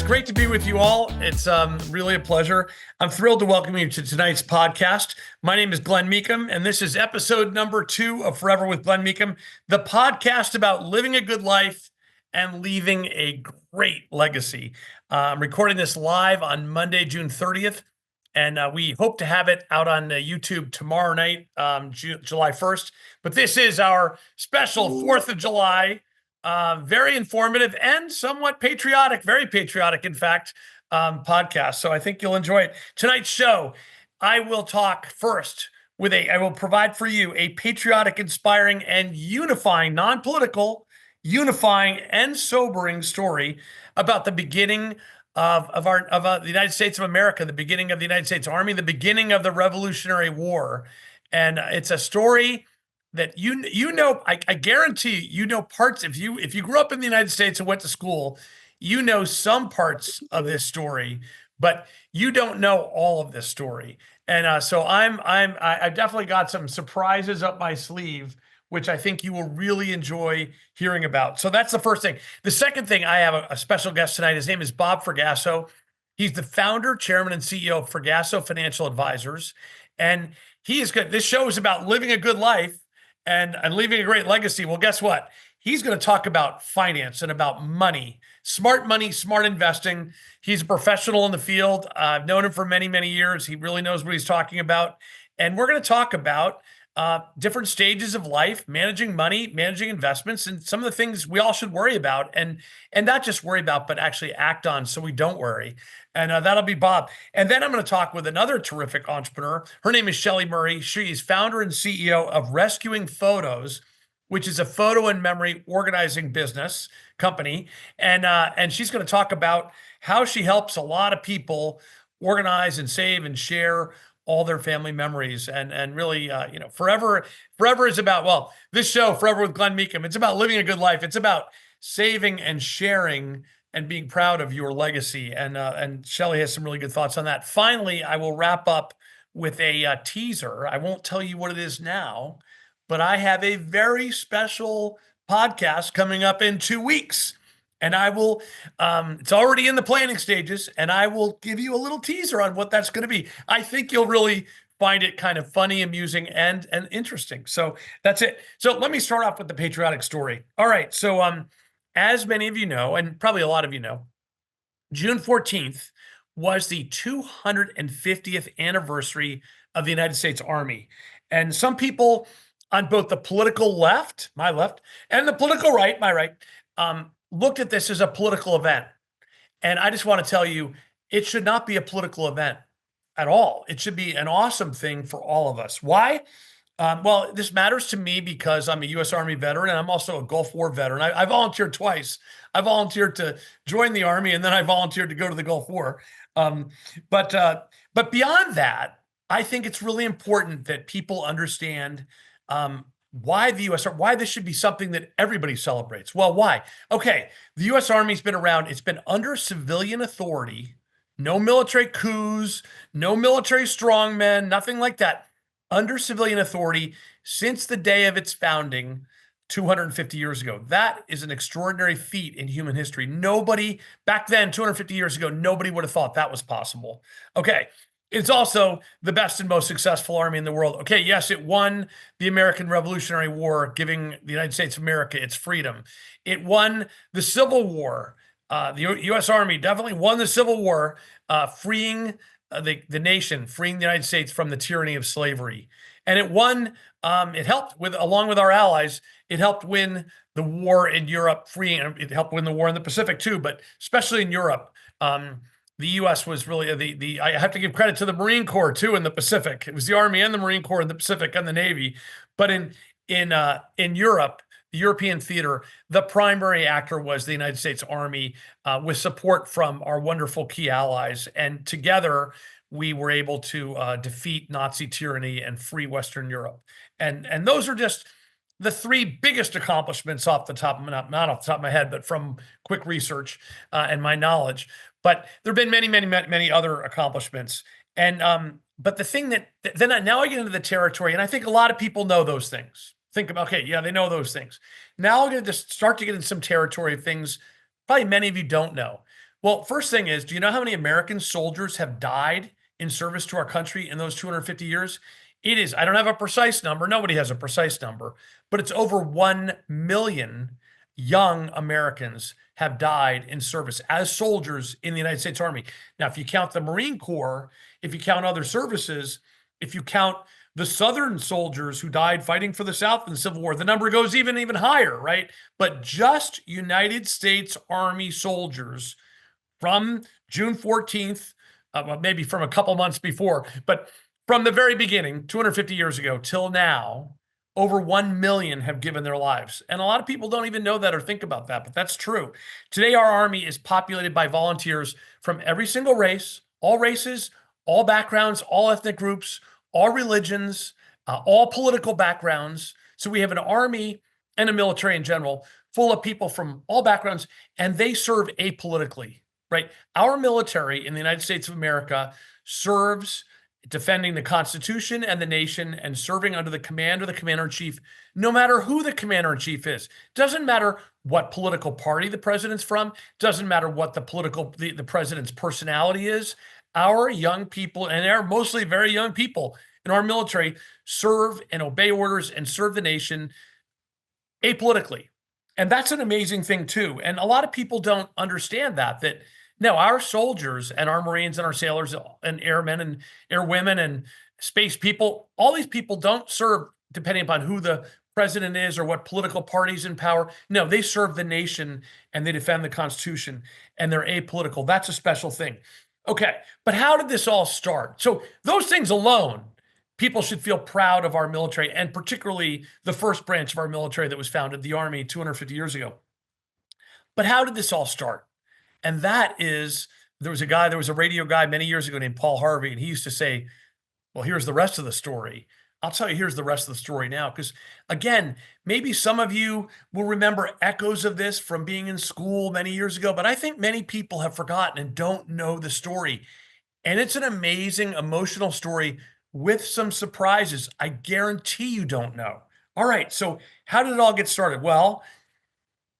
great to be with you all. It's really a pleasure. I'm thrilled to welcome you to tonight's podcast. My name is Glen Meakem, and this is episode number 2 of Forever with Glen Meakem, the podcast about living a good life and leaving a great legacy. I'm recording this live on Monday, June 30th, and we hope to have it out on YouTube tomorrow night, July 1st. But this is our special 4th of July, very informative and somewhat patriotic, very patriotic, in fact, podcast. So I think you'll enjoy it. Tonight's show, I will talk first I will provide for you a patriotic, inspiring, and unifying, non-political, unifying and sobering story about the beginning of the United States of America, the beginning of the United States Army, the beginning of the Revolutionary War. And it's a story that I guarantee you know parts. If you grew up in the United States and went to school, you know some parts of this story, but you don't know all of this story. And so I've definitely got some surprises up my sleeve, which I think you will really enjoy hearing about. So that's the first thing. The second thing, I have a special guest tonight. His name is Bob Fragasso. He's the founder, chairman, and CEO of Fragasso Financial Advisors. And he is good. This show is about living a good life and leaving a great legacy. Well, guess what? He's going to talk about finance and about money, smart investing. He's a professional in the field. I've known him for many, many years. He really knows what he's talking about. And we're going to talk about different stages of life, managing money, managing investments, and some of the things we all should worry about, and not just worry about, but actually act on so we don't worry. And that'll be Bob. And then I'm going to talk with another terrific entrepreneur. Her name is Shelley Murray. She is founder and CEO of Rescuing Photos, which is a photo and memory organizing business company. And she's going to talk about how she helps a lot of people organize and save and share all their family memories. And really, forever is about, well, this show, Forever with Glen Meakem, it's about living a good life. It's about saving and sharing and being proud of your legacy. And Shelley has some really good thoughts on that. Finally, I will wrap up with a teaser. I won't tell you what it is now, but I have a very special podcast coming up in 2 weeks. And I will, it's already in the planning stages, and I will give you a little teaser on what that's going to be. I think you'll really find it kind of funny, amusing, and interesting. So that's it. So let me start off with the patriotic story. All right. So as many of you know, and probably a lot of you know, June 14th was the 250th anniversary of the United States Army. And some people on both the political left, my left, and the political right, my right, looked at this as a political event. And I just want to tell you, it should not be a political event at all. It should be an awesome thing for all of us. Why? Well, this matters to me because I'm a U.S. Army veteran, and I'm also a Gulf War veteran. I volunteered twice. I volunteered to join the Army, and then I volunteered to go to the Gulf War. But beyond that, I think it's really important that people understand why this should be something that everybody celebrates. Well, why? Okay, the U.S. Army's been around. It's been under civilian authority, no military coups, no military strongmen, nothing like that. Under civilian authority since the day of its founding 250 years ago. That is an extraordinary feat in human history. Nobody, back then, 250 years ago, nobody would have thought that was possible. Okay. It's also the best and most successful army in the world. Okay, yes, it won the American Revolutionary War, giving the United States of America its freedom. It won the Civil War. The U.S. Army definitely won the Civil War, freeing the nation, freeing the United States from the tyranny of slavery. And it won, it helped along with our allies, it helped win the war in Europe, it helped win the war in the Pacific too, but especially in Europe. The U.S. was really I have to give credit to the Marine Corps too in the Pacific. It was the Army and the Marine Corps in the Pacific and the Navy. But in Europe, the European theater, the primary actor was the United States Army, with support from our wonderful key allies. And together, we were able to defeat Nazi tyranny and free Western Europe. And those are just the 3 biggest accomplishments off the top, not off the top of my head, but from quick research and my knowledge. But there have been many, many, many other accomplishments. And but the thing now I get into the territory, and I think a lot of people know those things. Think about, okay, yeah, they know those things. Now I'm going to just start to get into some territory of things probably many of you don't know. Well, first thing is, do you know how many American soldiers have died in service to our country in those 250 years? It is, I don't have a precise number. Nobody has a precise number, but it's over 1 million young Americans have died in service as soldiers in the United States Army. Now, if you count the Marine Corps, if you count other services, if you count the Southern soldiers who died fighting for the South in the Civil War, the number goes even higher, right? But just United States Army soldiers from June 14th, well, maybe from a couple months before, but from the very beginning, 250 years ago till now, over 1 million have given their lives. And a lot of people don't even know that or think about that, but that's true. Today, our Army is populated by volunteers from every single race, all races, all backgrounds, all ethnic groups, all religions, all political backgrounds. So we have an Army and a military in general full of people from all backgrounds, and they serve apolitically. Right? Our military in the United States of America serves defending the Constitution and the nation and serving under the command of the commander-in-chief, no matter who the commander-in-chief is. Doesn't matter what political party the president's from, doesn't matter what the president's personality is. Our young people, and they're mostly very young people in our military, serve and obey orders and serve the nation apolitically. And that's an amazing thing too. And a lot of people don't understand that no, our soldiers and our Marines and our sailors and airmen and airwomen and space people, all these people don't serve depending upon who the president is or what political party's in power. No, they serve the nation and they defend the Constitution and they're apolitical. That's a special thing. Okay, but how did this all start? So those things alone, people should feel proud of our military, and particularly the first branch of our military that was founded, the Army, 250 years ago. But how did this all start? And that is, there was a radio guy many years ago named Paul Harvey, and he used to say, well, here's the rest of the story. I'll tell you, here's the rest of the story now. Because again, maybe some of you will remember echoes of this from being in school many years ago, but I think many people have forgotten and don't know the story. And it's an amazing emotional story with some surprises I guarantee you don't know. All right, so how did it all get started? Well,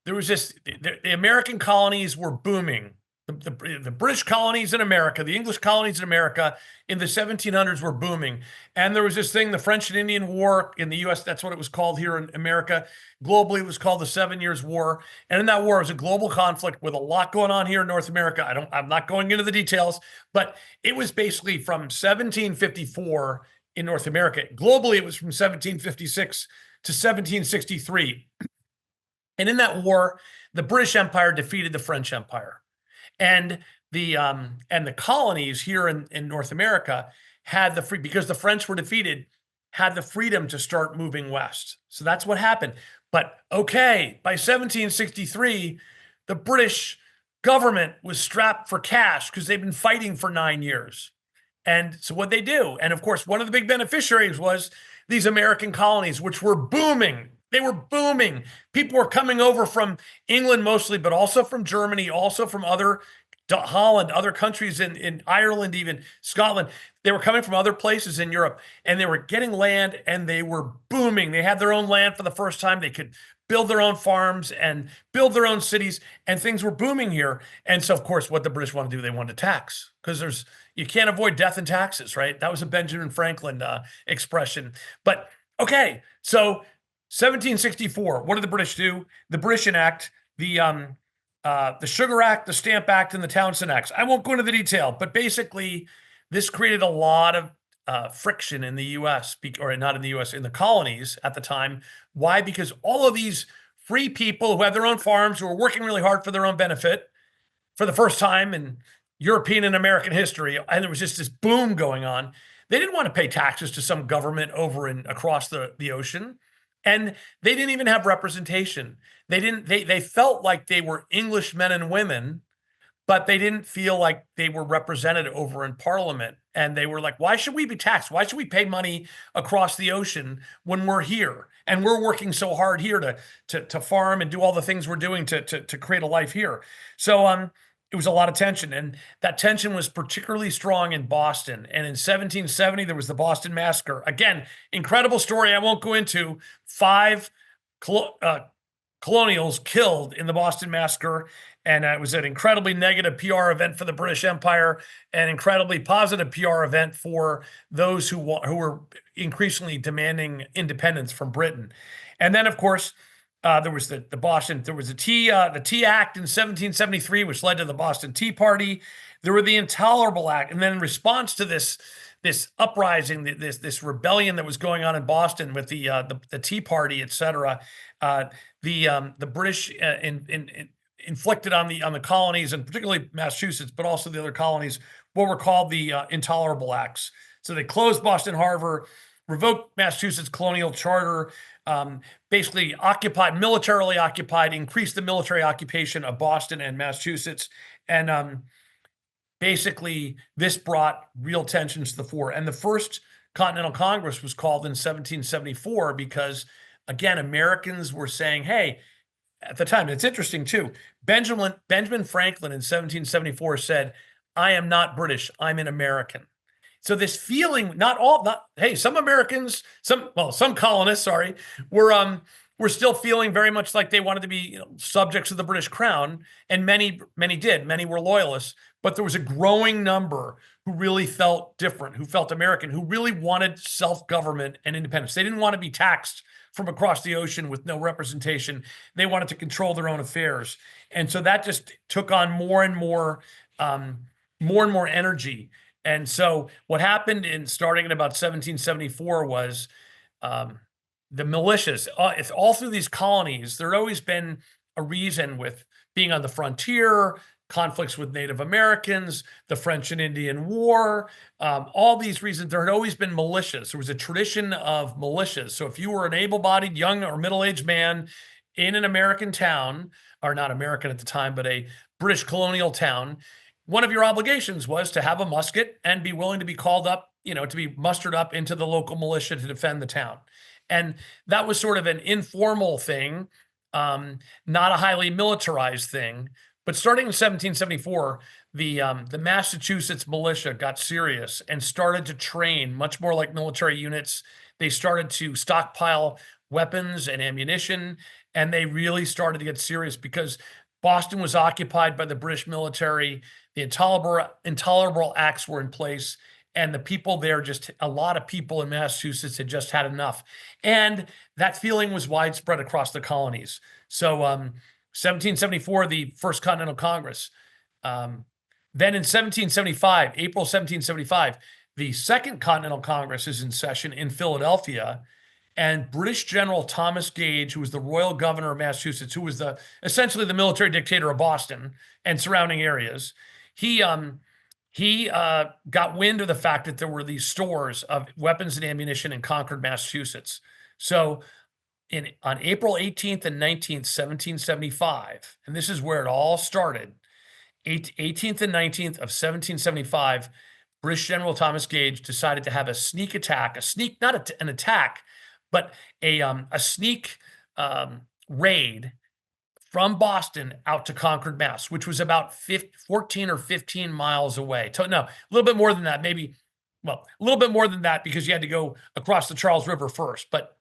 there was the American colonies were booming. The British colonies in America, the English colonies in America in the 1700s were booming. And there was this thing, the French and Indian War in the US, that's what it was called here in America. Globally, it was called the 7 Years' War. And in that war, it was a global conflict with a lot going on here in North America. I'm not going into the details, but it was basically from 1754 in North America. Globally, it was from 1756 to 1763. And in that war, the British Empire defeated the French Empire. And the colonies here in North America had because the French were defeated, had the freedom to start moving west. So that's what happened. But okay, by 1763, the British government was strapped for cash because they've been fighting for 9 years. And so what they do, and of course, one of the big beneficiaries was these American colonies, which were booming. They were booming. People were coming over from England mostly, but also from Germany, also from Holland, other countries in Ireland, even Scotland. They were coming from other places in Europe, and they were getting land, and they were booming. They had their own land for the first time. They could build their own farms and build their own cities, and things were booming here. And so, of course, what the British want to do, they want to tax, because you can't avoid death and taxes, right? That was a Benjamin Franklin expression. But okay, so 1764, what did the British do? The British enact the Sugar Act, the Stamp Act, and the Townshend Acts. I won't go into the detail, but basically this created a lot of friction in the U.S., or not in the U.S., in the colonies at the time. Why? Because all of these free people who had their own farms, who were working really hard for their own benefit for the first time in European and American history, and there was just this boom going on. They didn't want to pay taxes to some government over across the ocean. And they didn't even have representation. They felt like they were English men and women, but they didn't feel like they were represented over in Parliament. And they were like, why should we be taxed? Why should we pay money across the ocean when we're here? And we're working so hard here to farm and do all the things we're doing to create a life here. So it was a lot of tension, and that tension was particularly strong in Boston. And in 1770, there was the Boston Massacre. Again, incredible story I won't go into. 5 colonials killed in the Boston Massacre, And it was an incredibly negative PR event for the British Empire, an incredibly positive PR event for those who were increasingly demanding independence from Britain. And then, of course, there was the Boston. There was the Tea Act in 1773, which led to the Boston Tea Party. There were the Intolerable Act, and then in response to this uprising, this rebellion that was going on in Boston with the Tea Party, et cetera, the British inflicted on the colonies, and particularly Massachusetts, but also the other colonies, what were called the Intolerable Acts. So they closed Boston Harbor, revoked Massachusetts colonial charter, basically militarily occupied, increased the military occupation of Boston and Massachusetts, and basically this brought real tensions to the fore. And the first Continental Congress was called in 1774 because, again, Americans were saying, hey, at the time, it's interesting too, Benjamin Franklin in 1774 said, I am not British, I'm an American. So this feeling, some Americans, some colonists, sorry, were still feeling very much like they wanted to be subjects of the British crown, and many did. Many were loyalists, but there was a growing number who really felt different, who felt American, who really wanted self-government and independence. They didn't want to be taxed from across the ocean with no representation. They wanted to control their own affairs, and so that just took on more and more energy. And so what happened starting in about 1774 was the militias. All through these colonies, there had always been a reason with being on the frontier, conflicts with Native Americans, the French and Indian War, all these reasons. There had always been militias. There was a tradition of militias. So if you were an able-bodied young or middle-aged man in an American town, or not American at the time, but a British colonial town, one of your obligations was to have a musket and be willing to be called up, to be mustered up into the local militia to defend the town. And that was sort of an informal thing, not a highly militarized thing. But starting in 1774, the Massachusetts militia got serious and started to train much more like military units. They started to stockpile weapons and ammunition, and they really started to get serious because Boston was occupied by the British military. The Intolerable Acts were in place, and the people there, a lot of people in Massachusetts had just had enough. And that feeling was widespread across the colonies. So 1774, the First Continental Congress. Then in 1775, April 1775, the Second Continental Congress is in session in Philadelphia. And British General Thomas Gage, who was the royal governor of Massachusetts, who was essentially the military dictator of Boston and surrounding areas, he got wind of the fact that there were these stores of weapons and ammunition in Concord, Massachusetts. So on April 18th and 19th, 1775, and this is where it all started, 18th and 19th of 1775, British General Thomas Gage decided to have a sneak attack, not an attack, but a sneak raid from Boston out to Concord, Mass, which was about 14 or 15 miles away. No, a little bit more than that, a little bit more than that because you had to go across the Charles River first, but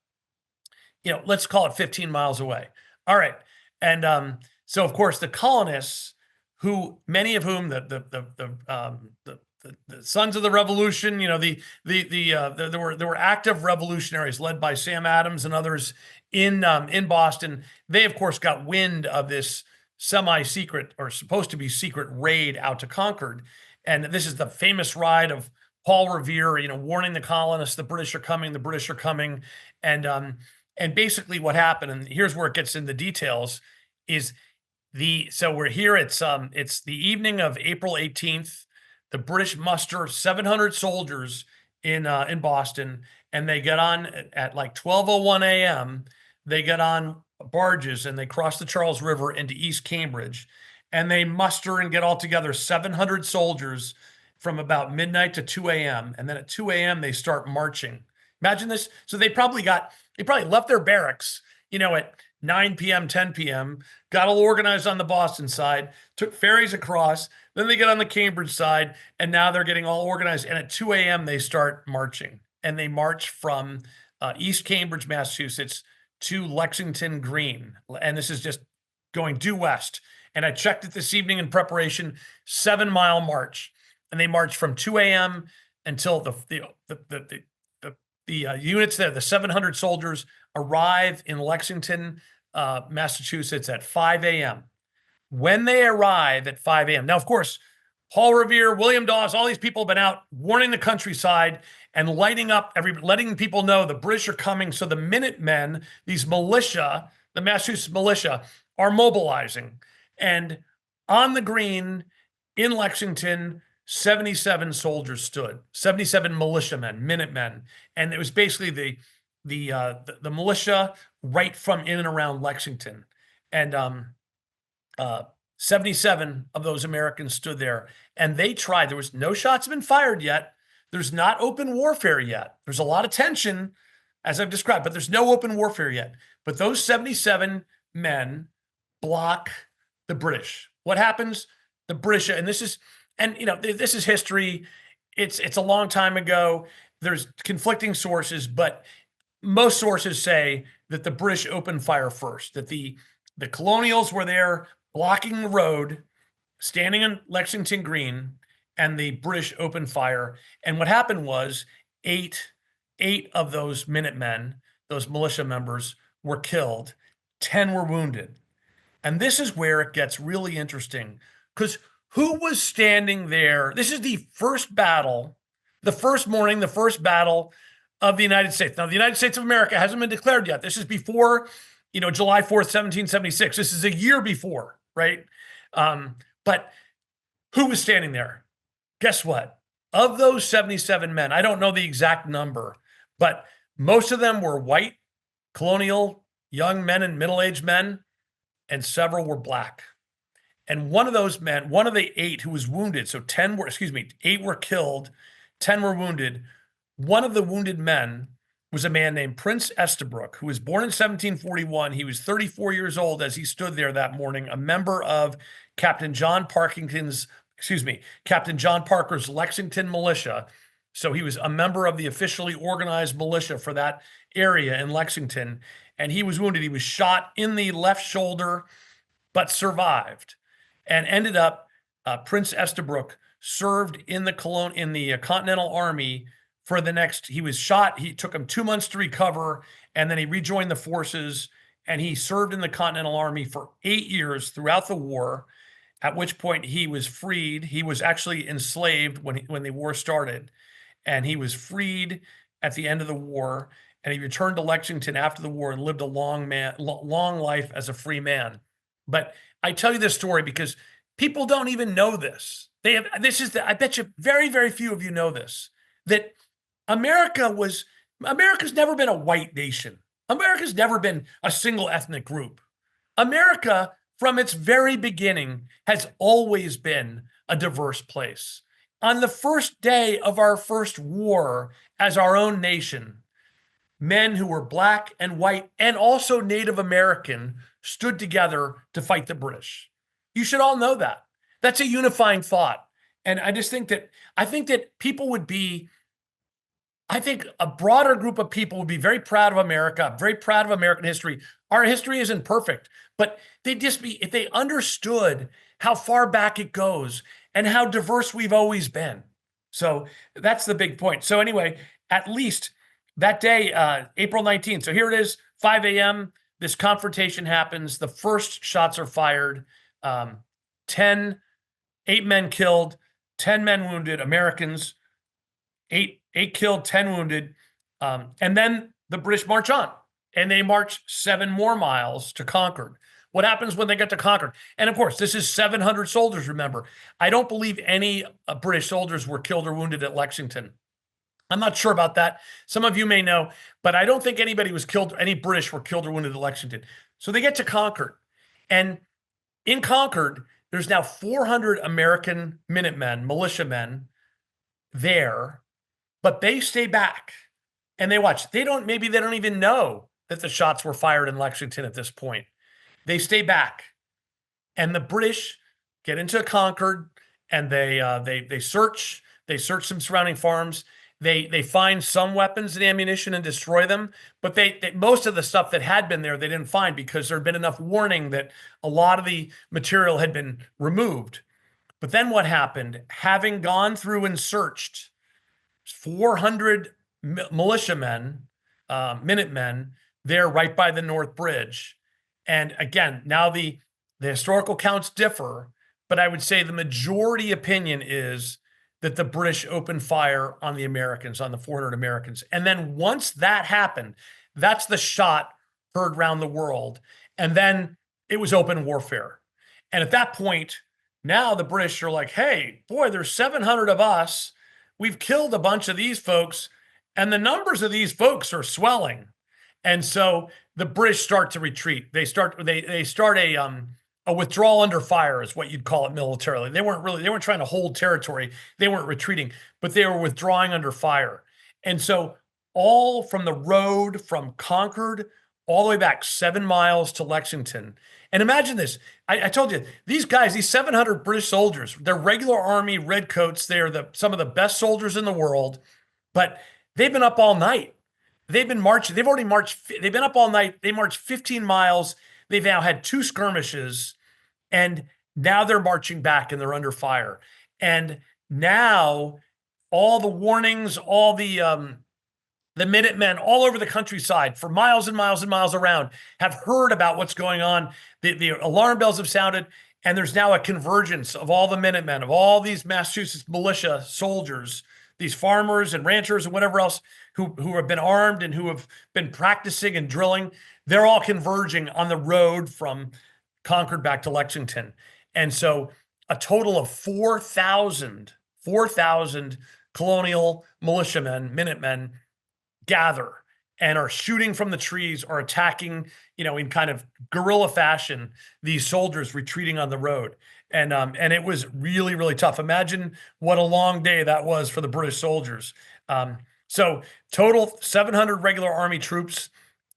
let's call it 15 miles away. All right. And so of course the colonists, many of whom the sons of the Revolution, there were active revolutionaries led by Sam Adams and others in Boston. They of course got wind of this semi-secret or supposed to be secret raid out to Concord, and this is the famous ride of Paul Revere, warning the colonists, the British are coming, and basically what happened, and here's where it gets in the details, is so we're here. It's the evening of April 18th. The British muster 700 soldiers in Boston, and they get on at like 12:01 a.m. They get on barges and they cross the Charles River into East Cambridge, and they muster and get all together 700 soldiers from about midnight to 2 a.m. And then at 2 a.m. they start marching. Imagine this. So they probably left their barracks, at 9 p.m., 10 p.m., got all organized on the Boston side, took ferries across, then they get on the Cambridge side, and now they're getting all organized. And at 2 a.m., they start marching. And they march from East Cambridge, Massachusetts to Lexington Green. And this is just going due west. And I checked it this evening in preparation, 7-mile march. And they marched from 2 a.m. until the units there, the 700 soldiers, arrive in Lexington, Massachusetts at 5 a.m. When they arrive at 5 a.m. Now, of course, Paul Revere, William Dawes, all these people have been out warning the countryside and lighting up, letting people know the British are coming. So the Minutemen, these militia, the Massachusetts militia, are mobilizing. And on the green in Lexington, 77 soldiers stood, 77 militiamen, Minutemen. And it was basically the militia right from in and around Lexington. And 77 of those Americans stood there, and they tried. There was no shots have been fired yet. There's not open warfare yet. There's a lot of tension, as I've described, but there's no open warfare yet. But those 77 men block the British. What happens? The British, and this is history. It's a long time ago. There's conflicting sources, but most sources say that the British opened fire first, that the colonials were there blocking the road, standing in Lexington Green, and the British opened fire. And what happened was eight of those Minutemen, those militia members, were killed. 10 were wounded. And this is where it gets really interesting, because who was standing there? This is the first battle, the first morning, the first battle of the United States. Now, the United States of America hasn't been declared yet. This is before, July 4th, 1776. This is a year before, right? But who was standing there? Guess what? Of those 77 men, I don't know the exact number, but most of them were white, colonial, young men and middle-aged men, and several were black. And one of those men, one of the 8 who was wounded, so 8 were killed, 10 were wounded. One of the wounded men was a man named Prince Estabrook, who was born in 1741. He was 34 years old as he stood there that morning, a member of Captain John Parker's Lexington militia. So he was a member of the officially organized militia for that area in Lexington, and he was wounded. He was shot in the left shoulder, but survived, and ended up, Prince Estabrook served in the Continental Army for the next, he was shot. He took him 2 months to recover, and then he rejoined the forces, and he served in the Continental Army for 8 years throughout the war, at which point he was freed. He was actually enslaved when the war started, and he was freed at the end of the war, and he returned to Lexington after the war and lived a long life as a free man. But I tell you this story because people don't even know this. I bet you very, very few of you know this, that America's never been a white nation. America's never been a single ethnic group. America, from its very beginning, has always been a diverse place. On the first day of our first war as our own nation, men who were black and white and also Native American stood together to fight the British. You should all know that. That's a unifying thought. And I think that people would be, I think a broader group of people would be very proud of America, very proud of American history. Our history isn't perfect, but if they understood how far back it goes and how diverse we've always been. So that's the big point. So anyway, at least that day, April 19th. So here it is, 5 a.m. This confrontation happens. The first shots are fired. 8 men killed, 10 men wounded, Americans, 8 killed, 10 wounded. And then the British march on, and they march 7 more miles to Concord. What happens when they get to Concord? And of course, this is 700 soldiers, remember. I don't believe any British soldiers were killed or wounded at Lexington. I'm not sure about that. Some of you may know, but I don't think anybody was killed, any British were killed or wounded at Lexington. So they get to Concord. And in Concord, there's now 400 American Minutemen, militiamen there, but they stay back and they watch. Maybe they don't even know that the shots were fired in Lexington at this point. They stay back, and the British get into Concord, and they search some surrounding farms. They find some weapons and ammunition and destroy them, but most of the stuff that had been there they didn't find because there had been enough warning that a lot of the material had been removed. But then what happened? Having gone through and searched 400 militiamen, Minutemen, there right by the North Bridge. And again, now the historical counts differ, but I would say the majority opinion is that the British opened fire on the Americans, on the 400 Americans. And then once that happened, that's the shot heard around the world. And then it was open warfare. And at that point, now the British are like, hey, boy, there's 700 of us. We've killed a bunch of these folks, and the numbers of these folks are swelling. And so the British start to retreat. They start a withdrawal under fire is what you'd call it militarily. They weren't trying to hold territory. They weren't retreating, but they were withdrawing under fire. And so all from the road from Concord all the way back 7 miles to Lexington. And imagine this. I told you, these guys, these 700 British soldiers, they're regular army redcoats. They're some of the best soldiers in the world, but they've been up all night. They've been marching. They've already marched. They've been up all night. They marched 15 miles. They've now had 2 skirmishes, and now they're marching back and they're under fire. And now all the warnings, all the Minutemen all over the countryside for miles and miles and miles around have heard about what's going on. The alarm bells have sounded, and there's now a convergence of all the Minutemen, of all these Massachusetts militia soldiers, these farmers and ranchers and whatever else who have been armed and who have been practicing and drilling. They're all converging on the road from Concord back to Lexington. And so a total of 4,000 colonial militiamen, Minutemen, gather and are shooting from the trees or attacking, in kind of guerrilla fashion, these soldiers retreating on the road. And it was really, really tough. Imagine what a long day that was for the British soldiers. So total 700 regular army troops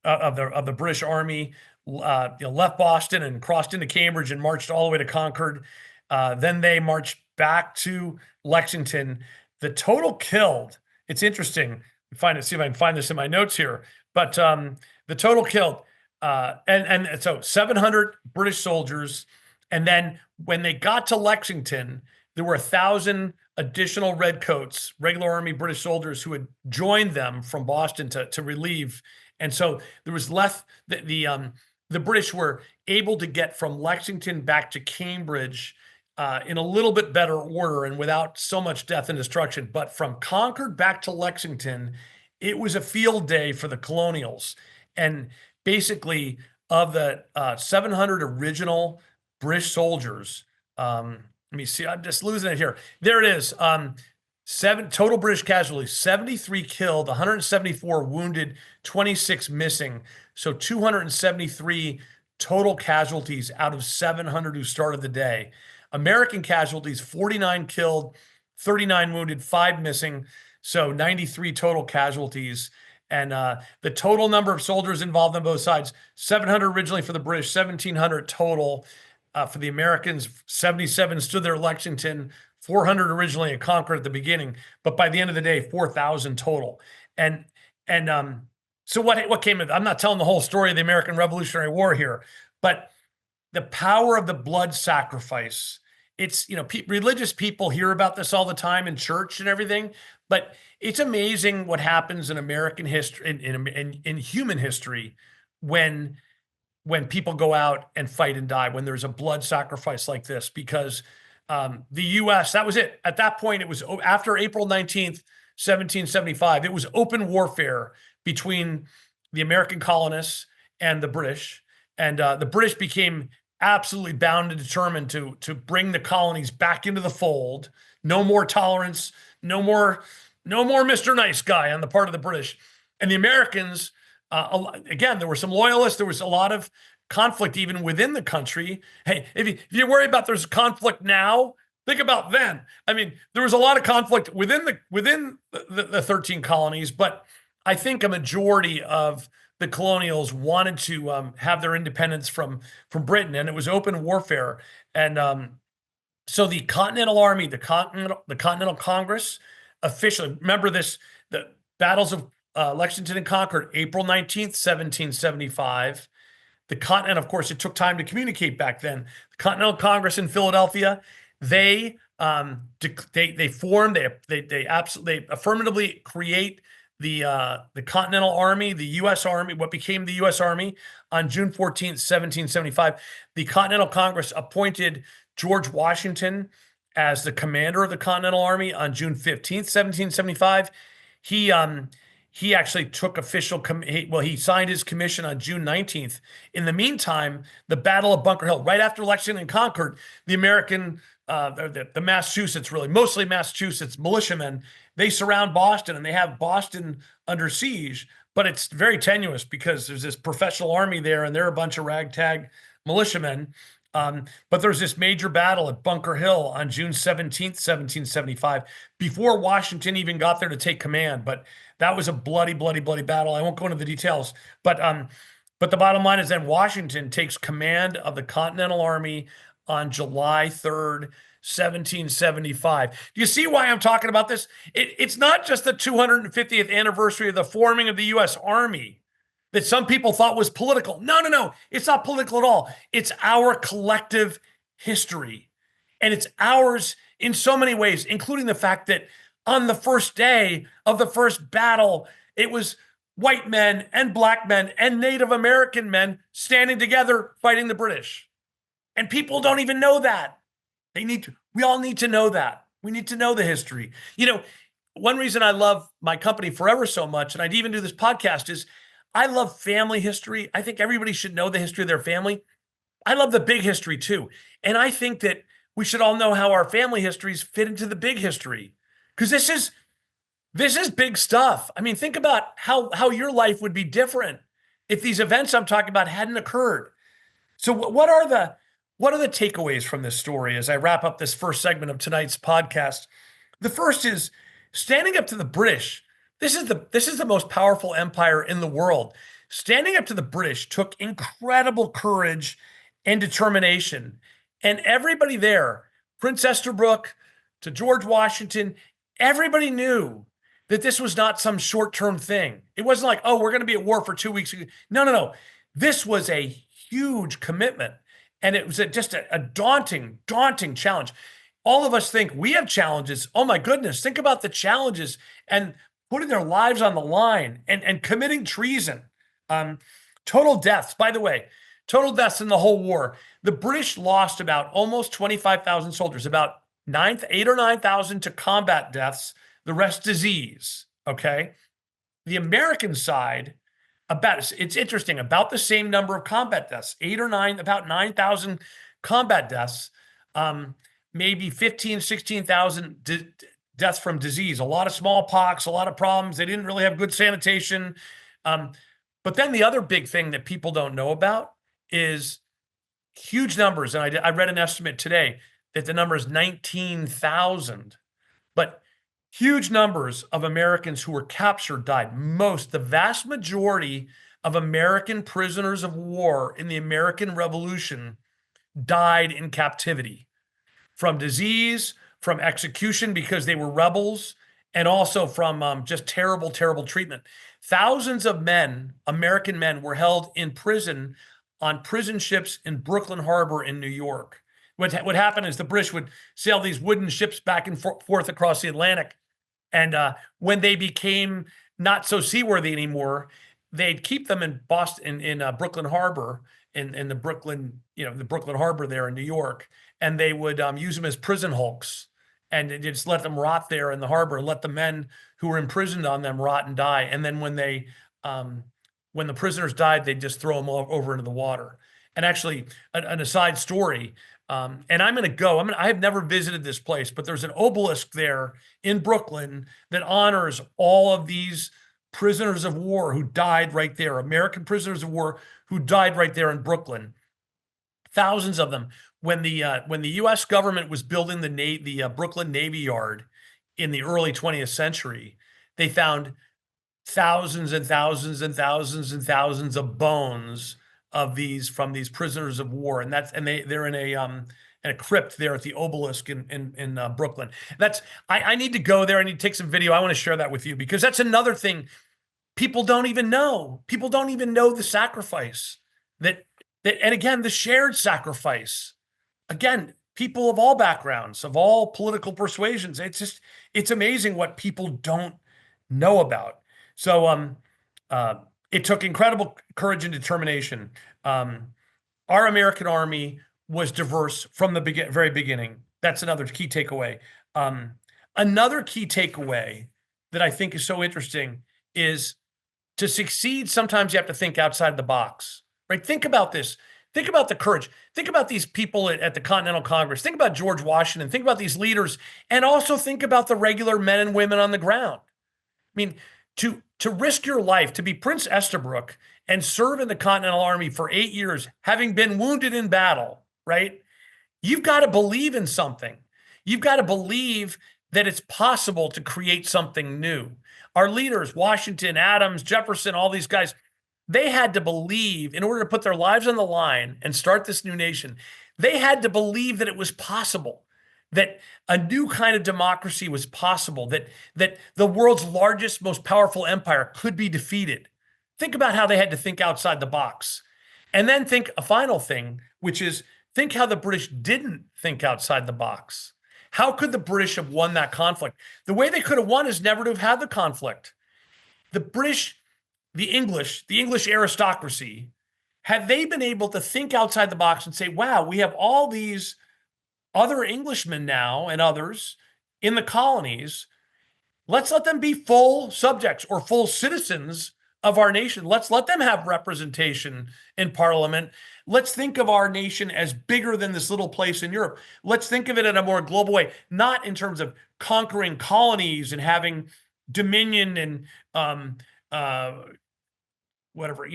of the British Army left Boston and crossed into Cambridge and marched all the way to Concord. Then they marched back to Lexington. The total killed, it's interesting, see if I can find this in my notes here, but the total killed, and so 700 British soldiers. And then when they got to Lexington, there were 1,000 additional redcoats, regular army British soldiers who had joined them from Boston to relieve. And so there was less, the British were able to get from Lexington back to Cambridge in a little bit better order and without so much death and destruction. But from Concord back to Lexington, it was a field day for the colonials. And basically, of the 700 original British soldiers, let me see, I'm just losing it here. There it is. 7 total British casualties, 73 killed, 174 wounded, 26 missing. So 273 total casualties out of 700 who started the day. American casualties, 49 killed, 39 wounded, 5 missing. So 93 total casualties. And the total number of soldiers involved on both sides, 700 originally for the British, 1,700 total. For the Americans, 77 stood there at Lexington, 400 originally at Concord at the beginning, but by the end of the day, 4,000 total. And so what came of it? I'm not telling the whole story of the American Revolutionary War here, but the power of the blood sacrifice. It's, religious people hear about this all the time in church and everything, but it's amazing what happens in American history, in human history, when people go out and fight and die, when there's a blood sacrifice like this, because the U.S., that was it. At that point, it was after April 19th, 1775, it was open warfare between the American colonists and the British. And the British became absolutely bound and determined to bring the colonies back into the fold. No more tolerance, no more Mr. Nice Guy on the part of the British. And the Americans, again, there were some loyalists. There was a lot of conflict even within the country. Hey, if you worry about there's conflict now, think about then. I mean, there was a lot of conflict within the 13 colonies, but I think a majority of the colonials wanted to have their independence from Britain, and it was open warfare. And so the Continental Army, the Continental Congress, officially, remember this, the battles of Lexington and Concord, April 19th, 1775. The Continent, of course, it took time to communicate back then. The Continental Congress in Philadelphia, they formed, they absolutely affirmatively create the Continental Army, the U.S. Army, what became the U.S. Army on June 14th, 1775. The Continental Congress appointed George Washington as the commander of the Continental Army on June 15th, 1775. He actually took official, he signed his commission on June 19th. In the meantime, the Battle of Bunker Hill, right after Lexington and Concord, the American, the Massachusetts, really, mostly Massachusetts militiamen, they surround Boston and they have Boston under siege, but it's very tenuous because there's this professional army there and they're a bunch of ragtag militiamen. But there's this major battle at Bunker Hill on June 17th, 1775, before Washington even got there to take command. But that was a bloody, bloody, bloody battle. I won't go into the details, but the bottom line is then Washington takes command of the Continental Army on July 3rd, 1775. Do you see why I'm talking about this? It's not just the 250th anniversary of the forming of the U.S. Army that some people thought was political. No, no, no. It's not political at all. It's our collective history. And it's ours in so many ways, including the fact that on the first day of the first battle, it was white men and black men and Native American men standing together fighting the British. And people don't even know that. We all need to know that. We need to know the history. You know, one reason I love my company Forever so much, and I'd even do this podcast, is I love family history. I think everybody should know the history of their family. I love the big history too. And I think that we should all know how our family histories fit into the big history. Because this is big stuff. I mean, think about how your life would be different if these events I'm talking about hadn't occurred. So what are the takeaways from this story as I wrap up this first segment of tonight's podcast? The first is standing up to the British. This is the most powerful empire in the world. Standing up to the British took incredible courage and determination. And everybody there, Prince Esterbrook to George Washington, everybody knew that this was not some short-term thing. It wasn't like, oh, we're going to be at war for 2 weeks. No, no, no. This was a huge commitment. And it was just a daunting, daunting challenge. All of us think we have challenges. Oh my goodness, think about the challenges and putting their lives on the line and committing treason. Total deaths, by the way, total deaths in the whole war. The British lost about almost 25,000 soldiers, about 8 or 9,000 to combat deaths, the rest disease, okay? The American side, it's interesting, about the same number of combat deaths, about 9,000 combat deaths, maybe 15, 16,000 deaths from disease, a lot of smallpox, a lot of problems. They didn't really have good sanitation. But then the other big thing that people don't know about is huge numbers. And I read an estimate today that the number is 19,000. But huge numbers of Americans who were captured died. The vast majority of American prisoners of war in the American Revolution died in captivity from disease, from execution because they were rebels, and also from just terrible, terrible treatment. Thousands of men, American men, were held in prison on prison ships in Brooklyn Harbor in New York. What happened is the British would sail these wooden ships back and forth across the Atlantic. And when they became not so seaworthy anymore, they'd keep them in Boston, in Brooklyn Harbor, in the Brooklyn, the Brooklyn Harbor there in New York, and they would use them as prison hulks, and they just let them rot there in the harbor, let the men who were imprisoned on them rot and die. And then when the prisoners died, they'd just throw them over into the water. And actually, an aside story. And I'm going to go. I have never visited this place, but there's an obelisk there in Brooklyn that honors all of these prisoners of war who died right there, American prisoners of war who died right there in Brooklyn. Thousands of them. When the U.S. government was building the Brooklyn Navy Yard in the early 20th century, they found thousands and thousands and thousands and thousands of bones of these prisoners of war, and they're in and a crypt there at the obelisk in Brooklyn. I need to go there. I need to take some video. I want to share that with you because that's another thing people don't even know. People don't even know the sacrifice and again, the shared sacrifice. Again, people of all backgrounds, of all political persuasions. It's amazing what people don't know about. So it took incredible courage and determination. Our American Army was diverse from the very beginning. That's another key takeaway. Another key takeaway that I think is so interesting is to succeed, sometimes you have to think outside the box, right? Think about this. Think about the courage. Think about these people at the Continental Congress. Think about George Washington. Think about these leaders, and also think about the regular men and women on the ground. I mean, to risk your life, to be Prince Estabrook and serve in the Continental Army for 8 years, having been wounded in battle, right? You've got to believe in something. You've got to believe that it's possible to create something new. Our leaders, Washington, Adams, Jefferson, all these guys, they had to believe in order to put their lives on the line and start this new nation. They had to believe that it was possible, that a new kind of democracy was possible, that the world's largest, most powerful empire could be defeated. Think about how they had to think outside the box. And then think a final thing, which is think how the British didn't think outside the box. How could the British have won that conflict? The way they could have won is never to have had the conflict. The British, the English aristocracy, had they been able to think outside the box and say, wow, we have all these other Englishmen now and others in the colonies, let's let them be full subjects or full citizens of our nation. Let's let them have representation in Parliament. Let's think of our nation as bigger than this little place in Europe. Let's think of it in a more global way, not in terms of conquering colonies and having dominion and whatever,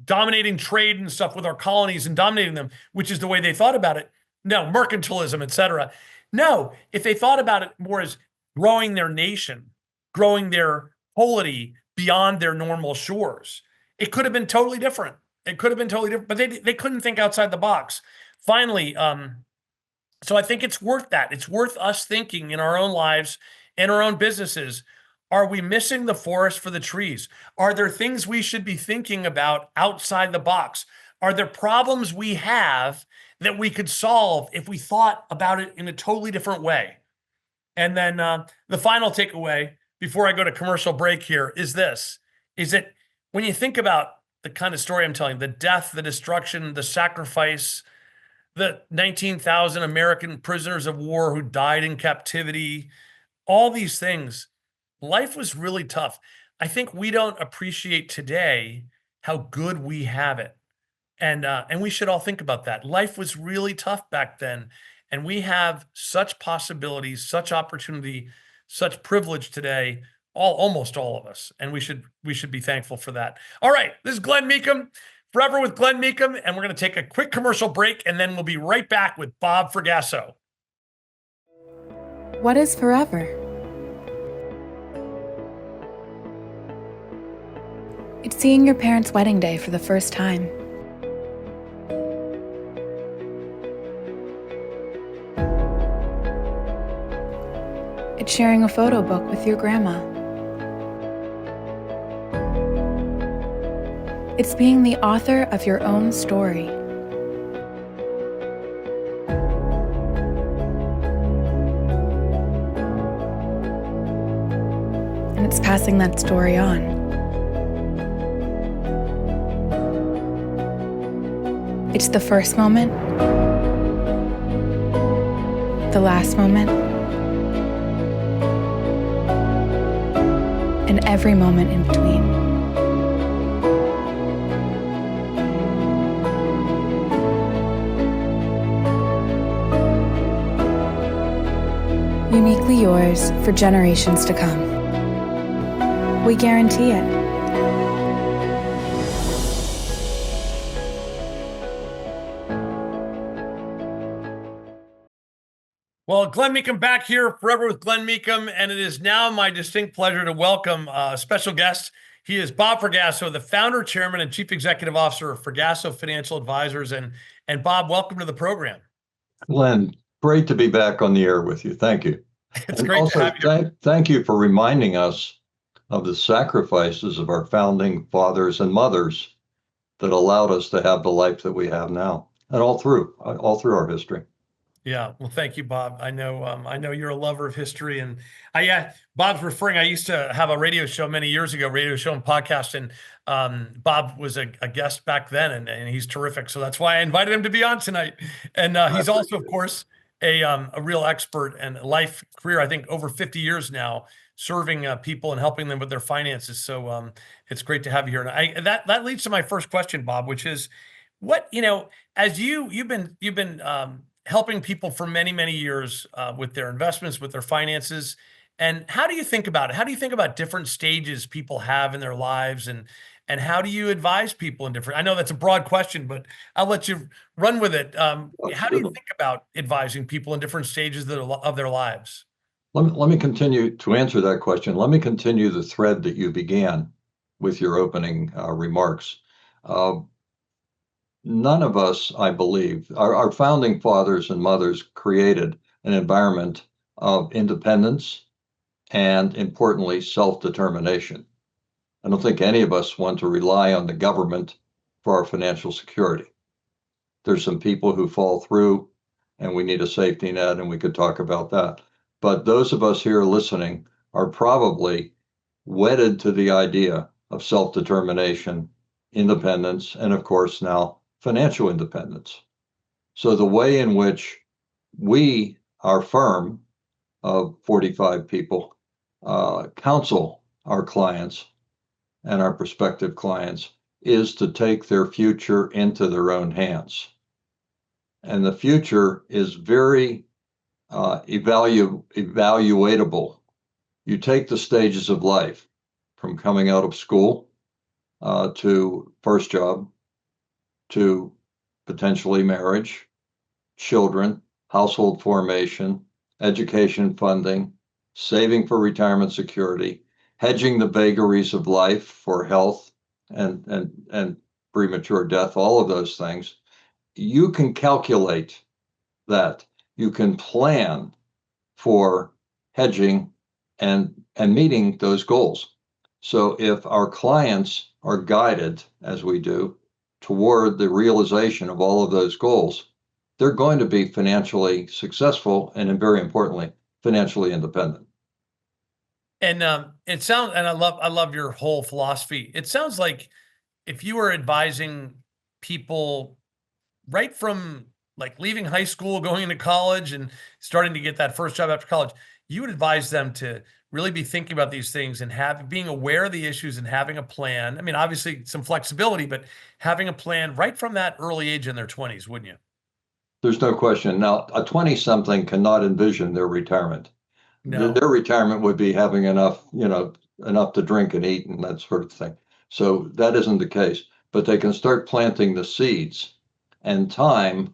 dominating trade and stuff with our colonies and dominating them, which is the way they thought about it. No, mercantilism, etc. No, if they thought about it more as growing their nation, growing their polity beyond their normal shores, it could have been totally different. It could have been totally different, but they couldn't think outside the box. Finally, so I think it's worth that. It's worth us thinking in our own lives, in our own businesses. Are we missing the forest for the trees? Are there things we should be thinking about outside the box? Are there problems we have that we could solve if we thought about it in a totally different way? And then the final takeaway before I go to commercial break here is this, is that when you think about the kind of story I'm telling, the death, the destruction, the sacrifice, the 19,000 American prisoners of war who died in captivity, all these things, life was really tough. I think we don't appreciate today how good we have it. And we should all think about that. Life was really tough back then. And we have such possibilities, such opportunity, such privilege today, almost all of us. And we should be thankful for that. All right, this is Glen Meakem, Forever with Glen Meakem, and we're going to take a quick commercial break, and then we'll be right back with Bob Fragasso. What is forever? It's seeing your parents' wedding day for the first time. It's sharing a photo book with your grandma. It's being the author of your own story. And it's passing that story on. It's the first moment, the last moment, and every moment in between. Uniquely yours for generations to come. We guarantee it. Well, Glen Meakem back here, Forever with Glen Meakem, and it is now my distinct pleasure to welcome a special guest. He is Bob Fragasso, the founder, chairman, and chief executive officer of Fragasso Financial Advisors. And Bob, welcome to the program. Glenn, great to be back on the air with you. Thank you. It's And great to also, have you. thank you for reminding us of the sacrifices of our founding fathers and mothers that allowed us to have the life that we have now, and all through our history. Yeah, well, thank you, Bob. I know you're a lover of history, and yeah, Bob's referring. I used to have a radio show many years ago, radio show and podcast, and Bob was a guest back then, and he's terrific. So that's why I invited him to be on tonight. And I he's also, appreciate of it. course, a real expert and life career. I think over 50 years now, serving people and helping them with their finances. So it's great to have you here. And that leads to my first question, Bob, which is, what as you've been helping people for many years with their investments, with their finances. And how do you think about it? How do you think about different stages people have in their lives, and how do you advise people in different? I know that's a broad question, but I'll let you run with it. How do you Absolutely. think about advising people in different stages of their lives? Let me continue to answer that question. Let me continue the thread that you began with your opening remarks. Uh, None of us, I believe, our founding fathers and mothers created an environment of independence and, importantly, self-determination. I don't think any of us want to rely on the government for our financial security. There's some people who fall through, and we need a safety net, and we could talk about that. But those of us here listening are probably wedded to the idea of self-determination, independence, and of course now financial independence. So the way in which we, our firm of 45 people, counsel our clients and our prospective clients is to take their future into their own hands. And the future is very evaluatable. You take the stages of life from coming out of school to first job to potentially marriage, children, household formation, education funding, saving for retirement security, hedging the vagaries of life for health and premature death, all of those things. You can calculate that. You can plan for hedging and meeting those goals. So if our clients are guided, as we do, toward the realization of all of those goals, they're going to be financially successful and very importantly, financially independent. And it sounds, and I love your whole philosophy. It sounds like if you were advising people right from like leaving high school, going into college, and starting to get that first job after college, you would advise them to really be thinking about these things and being aware of the issues and having a plan. I mean, obviously some flexibility, but having a plan right from that early age in their 20s, wouldn't you? There's no question. Now, a 20 something cannot envision their retirement. No. Their retirement would be having enough, enough to drink and eat and that sort of thing. So that isn't the case, but they can start planting the seeds, and time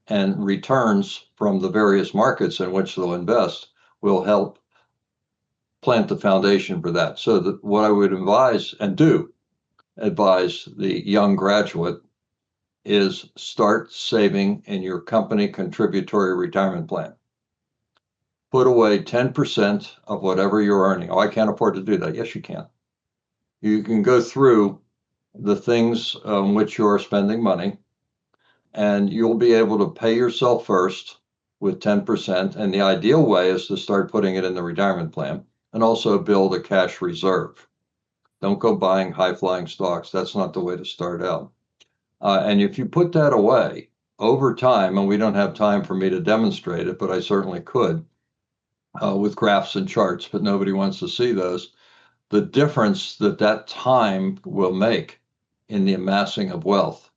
and returns from the various markets in which they'll invest will help plant the foundation for that. So that what I would advise the young graduate is start saving in your company contributory retirement plan. Put away 10% of whatever you're earning. Oh, I can't afford to do that. Yes, you can. You can go through the things on which you are spending money, and you'll be able to pay yourself first with 10%. And the ideal way is to start putting it in the retirement plan and also build a cash reserve. Don't go buying high flying stocks. That's not the way to start out. And if you put that away over time, and we don't have time for me to demonstrate it, but I certainly could with graphs and charts, but nobody wants to see those. The difference that time will make in the amassing of wealth.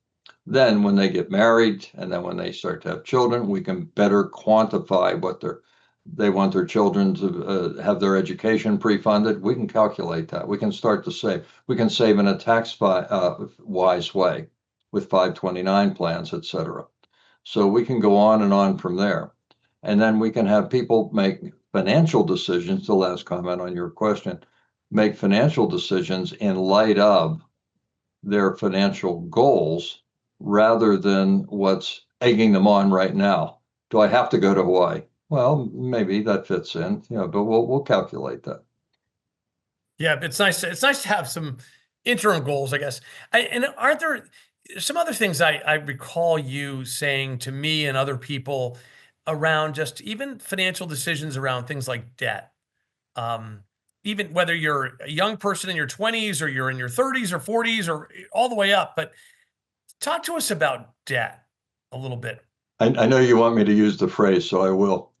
Then when they get married and then when they start to have children, we can better quantify what they want their children to have their education pre-funded. We can calculate that. We can start to save. We can save in a tax wise way with 529 plans, et cetera. So we can go on and on from there. And then we can have people make financial decisions, the last comment on your question, make financial decisions in light of their financial goals rather than what's egging them on right now Do I have to go to Hawaii? Well, maybe that fits in, but we'll calculate that. Yeah, it's nice to have some interim goals, I guess. And aren't there some other things I recall you saying to me and other people around just even financial decisions around things like debt? Um, Even whether you're a young person in your 20s or you're in your 30s or 40s or all the way up, but talk to us about debt a little bit. I know you want me to use the phrase, so I will.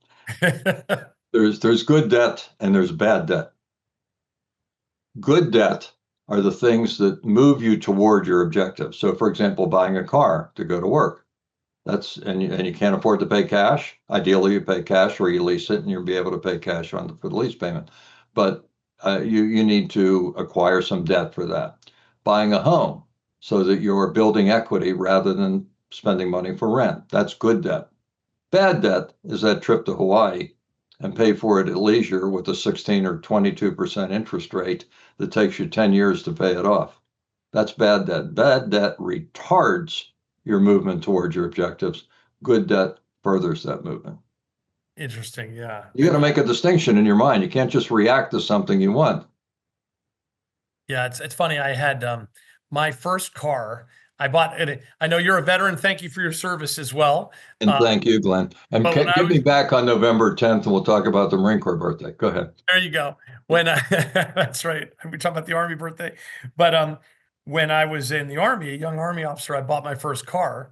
There's good debt and there's bad debt. Good debt are the things that move you toward your objectives. So, for example, buying a car to go to work. And you can't afford to pay cash. Ideally, you pay cash or you lease it, and you'll be able to pay cash for the lease payment. But you need to acquire some debt for that. Buying a home so that you're building equity rather than spending money for rent. That's good debt. Bad debt is that trip to Hawaii and pay for it at leisure with a 16 or 22% interest rate that takes you 10 years to pay it off. That's bad debt. Bad debt retards your movement towards your objectives. Good debt furthers that movement. Interesting. Yeah. You got to make a distinction in your mind. You can't just react to something you want. Yeah, it's funny. I had my first car. I bought it. I know you're a veteran. Thank you for your service as well. And thank you, Glenn. And But when I give me was back on November 10th and we'll talk about the Marine Corps birthday. Go ahead. there, you go. When I, that's right. We talking about the Army birthday. But when I was in the Army, a young Army officer, I bought my first car,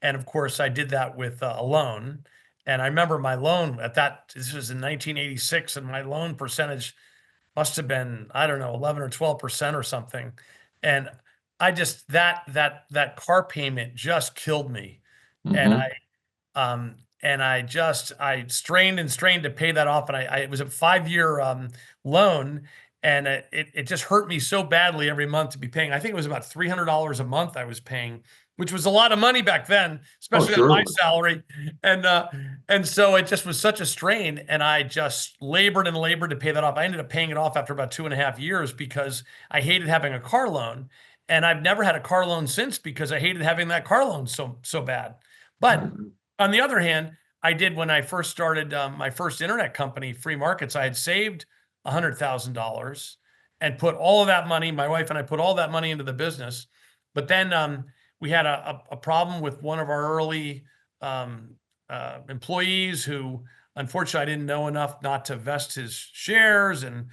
and of course, I did that with a loan. And I remember my loan at that. This was in 1986, and my loan percentage must have been, I don't know, 11 or 12% or something. And I just that car payment just killed me. And Mhm. I strained and strained to pay that off. And it was a 5-year loan, and it just hurt me so badly every month to be paying. I think it was about $300 a month I was paying, which was a lot of money back then, Oh, especially on my sure. salary. And so it just was such a strain, and I just labored and labored to pay that off. I ended up paying it off after about 2.5 years because I hated having a car loan, and I've never had a car loan since because I hated having that car loan so bad. But on the other hand, I did when I first started my first internet company, Free Markets. I had saved $100,000 and put all of that money. My wife and I put all that money into the business, but then we had a problem with one of our early employees who, unfortunately, I didn't know enough not to vest his shares, and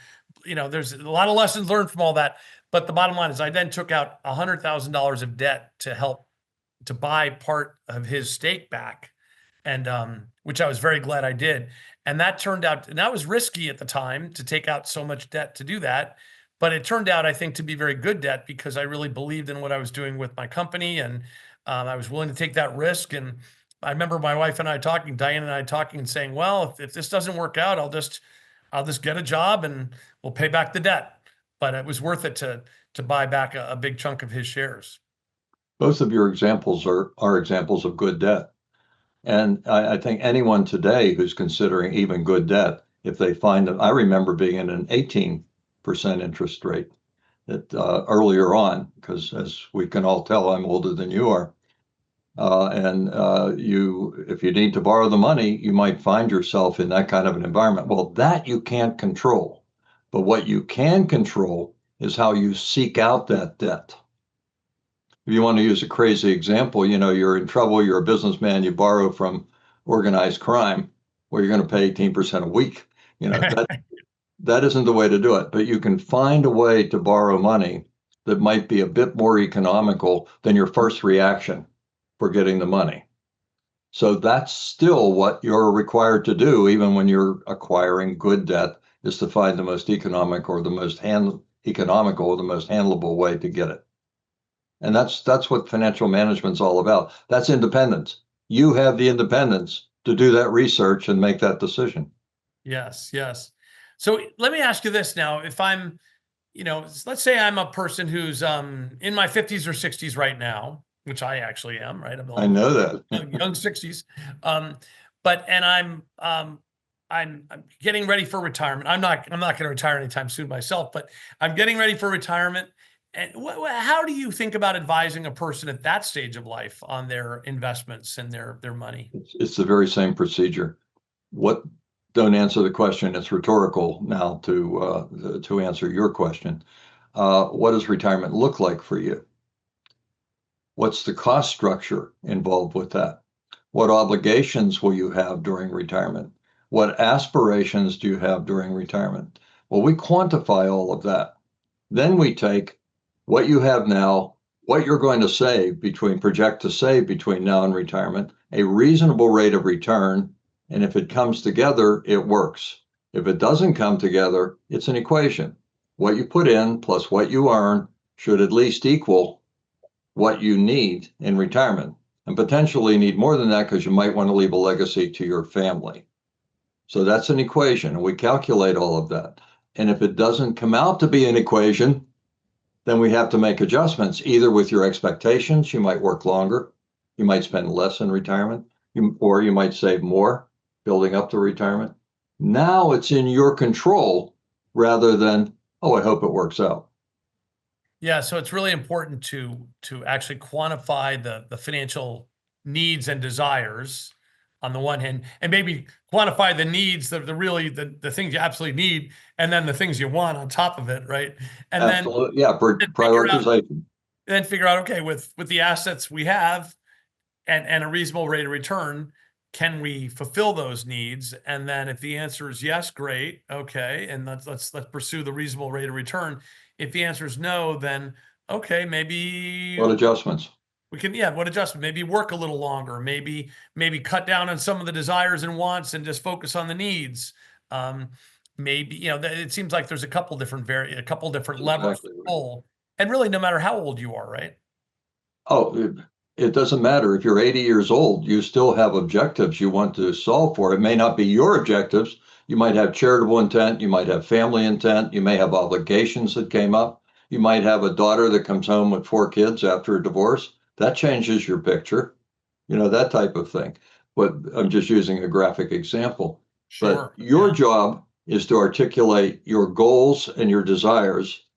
there's a lot of lessons learned from all that. But the bottom line is, I then took out $100,000 of debt to help to buy part of his stake back, and which I was very glad I did. And that turned out, and that was risky at the time to take out so much debt to do that. But it turned out, I think, to be very good debt because I really believed in what I was doing with my company, and I was willing to take that risk. And I remember my wife and I talking, Diane and I talking, and saying, "Well, if this doesn't work out, I'll just get a job and we'll pay back the debt." But it was worth it to buy back a big chunk of his shares. Both of your examples are examples of good debt. And I think anyone today who's considering even good debt, if they find that, I remember being in an 18% interest rate that earlier on, because as we can all tell, I'm older than you are. If you need to borrow the money, you might find yourself in that kind of an environment. Well, that you can't control. But what you can control is how you seek out that debt. If you want to use a crazy example, you're in trouble, you're a businessman, you borrow from organized crime, well, you're going to pay 18% a week. That isn't the way to do it. But you can find a way to borrow money that might be a bit more economical than your first reaction for getting the money. So that's still what you're required to do, even when you're acquiring good debt, is to find the most economic or the most economical or the most handleable way to get it. And that's what financial management's all about. That's independence. You have the independence to do that research and make that decision. Yes, yes. So let me ask you this now. If I'm, let's say I'm a person who's in my 50s or 60s right now, which I actually am, right? I know that. Young 60s. And I'm getting ready for retirement. I'm not going to retire anytime soon myself, but I'm getting ready for retirement. And how do you think about advising a person at that stage of life on their investments and their money? It's the very same procedure. What, don't answer the question. It's rhetorical now to answer your question. What does retirement look like for you? What's the cost structure involved with that? What obligations will you have during retirement? What aspirations do you have during retirement? Well, we quantify all of that. Then we take what you have now, what you're going to save project to save between now and retirement, a reasonable rate of return. And if it comes together, it works. If it doesn't come together, it's an equation. What you put in plus what you earn should at least equal what you need in retirement, and potentially need more than that because you might want to leave a legacy to your family. So that's an equation, and we calculate all of that. And if it doesn't come out to be an equation, then we have to make adjustments, either with your expectations. You might work longer, you might spend less in retirement, or you might save more building up to retirement. Now it's in your control rather than, oh, I hope it works out. Yeah, so it's really important to actually quantify the financial needs and desires on the one hand, and maybe quantify the needs, the things you absolutely need, and then the things you want on top of it, right? And Absolutely, yeah, then prioritization. figure out, okay, with the assets we have and a reasonable rate of return, can we fulfill those needs? And then if the answer is yes, great, okay, and let's pursue the reasonable rate of return. If the answer is no, then okay, maybe What adjustments? we can, yeah, what adjustment? Maybe work a little longer, maybe cut down on some of the desires and wants and just focus on the needs. Maybe, it seems like there's a couple different levers to pull, and really no matter how old you are, right? Oh, it doesn't matter. If you're 80 years old, you still have objectives you want to solve for. It may not be your objectives. You might have charitable intent. You might have family intent. You may have obligations that came up. You might have a daughter that comes home with 4 kids after a divorce. That changes your picture, that type of thing. But I'm just using a graphic example. Sure. But your job is to articulate your goals and your desires.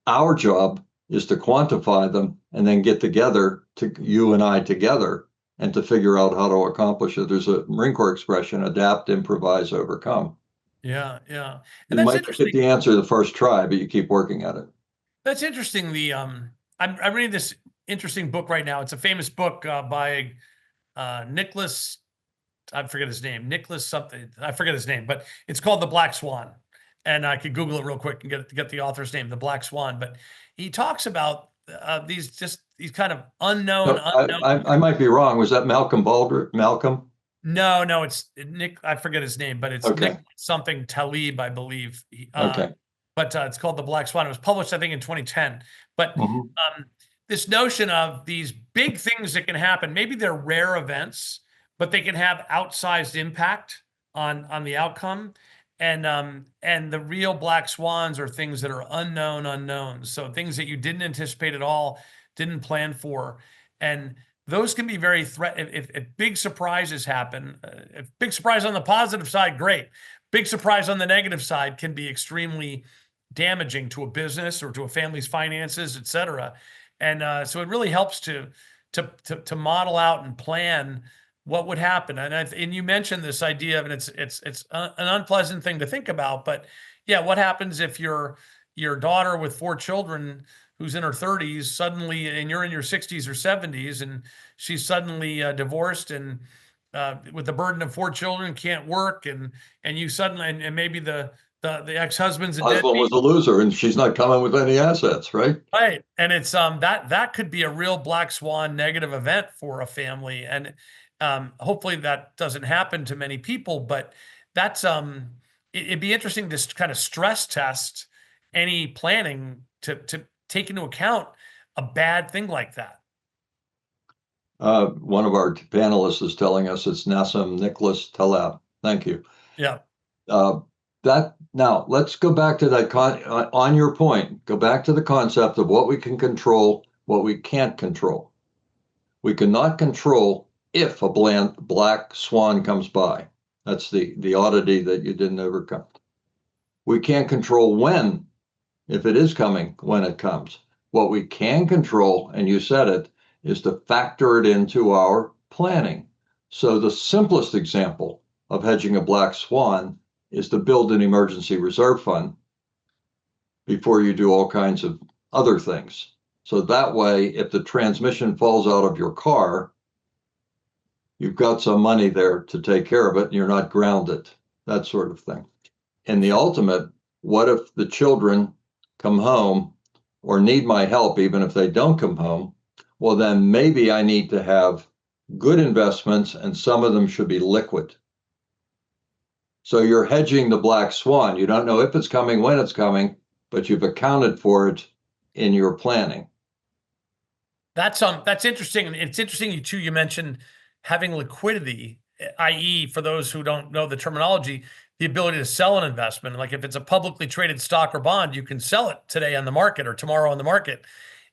Our job is to quantify them and then get together, to you and I together, and to figure out how to accomplish it. There's a Marine Corps expression: adapt, improvise, overcome. Yeah, yeah. You And that's might get the answer the first try, but you keep working at it. That's interesting. I'm reading this interesting book right now. It's a famous book by Nicholas. I forget his name. Nicholas something. I forget his name, but it's called The Black Swan. And I could Google it real quick and get the author's name, The Black Swan. But he talks about these kind of unknown. I might be wrong. Was that Malcolm Baldrige? Malcolm? No, it's Nick. I forget his name, but it's okay. Nick something Talib, I believe. Okay. But it's called The Black Swan. It was published, I think, in 2010. But this notion of these big things that can happen, maybe they're rare events, but they can have outsized impact on the outcome. And the real black swans are things that are unknown unknowns. So things that you didn't anticipate at all, didn't plan for. And those can be very if big surprises happen, if big surprise on the positive side, great. Big surprise on the negative side can be extremely damaging to a business or to a family's finances, et cetera. And so it really helps to model out and plan what would happen. And you mentioned this idea of, and it's an unpleasant thing to think about, but yeah, what happens if your daughter with 4 children who's in her 30s suddenly, and you're in your 60s or 70s, and she's suddenly divorced and with the burden of 4 children, can't work, and you suddenly, and maybe the ex-husband's a husband was a loser and she's not coming with any assets, right? Right. And it's that could be a real black swan negative event for a family. And hopefully that doesn't happen to many people, but that's it'd be interesting to kind of stress test any planning to take into account a bad thing like that. One of our panelists is telling us it's Nassim Nicholas Taleb. Thank you. Yeah. Now let's go back to that on your point, go back to the concept of what we can control, what we can't control. We cannot control if a black swan comes by. That's the oddity that you didn't overcome. We can't control when, if it is coming, when it comes. What we can control, and you said it, is to factor it into our planning. So the simplest example of hedging a black swan is to build an emergency reserve fund before you do all kinds of other things. So that way, if the transmission falls out of your car, you've got some money there to take care of it and you're not grounded, that sort of thing. And the ultimate, what if the children come home or need my help, even if they don't come home? Well, then maybe I need to have good investments and some of them should be liquid. So you're hedging the black swan. You don't know if it's coming, when it's coming, but you've accounted for it in your planning. That's interesting. And it's interesting too, you mentioned having liquidity, i.e., for those who don't know the terminology, the ability to sell an investment. Like if it's a publicly traded stock or bond, you can sell it today on the market or tomorrow on the market.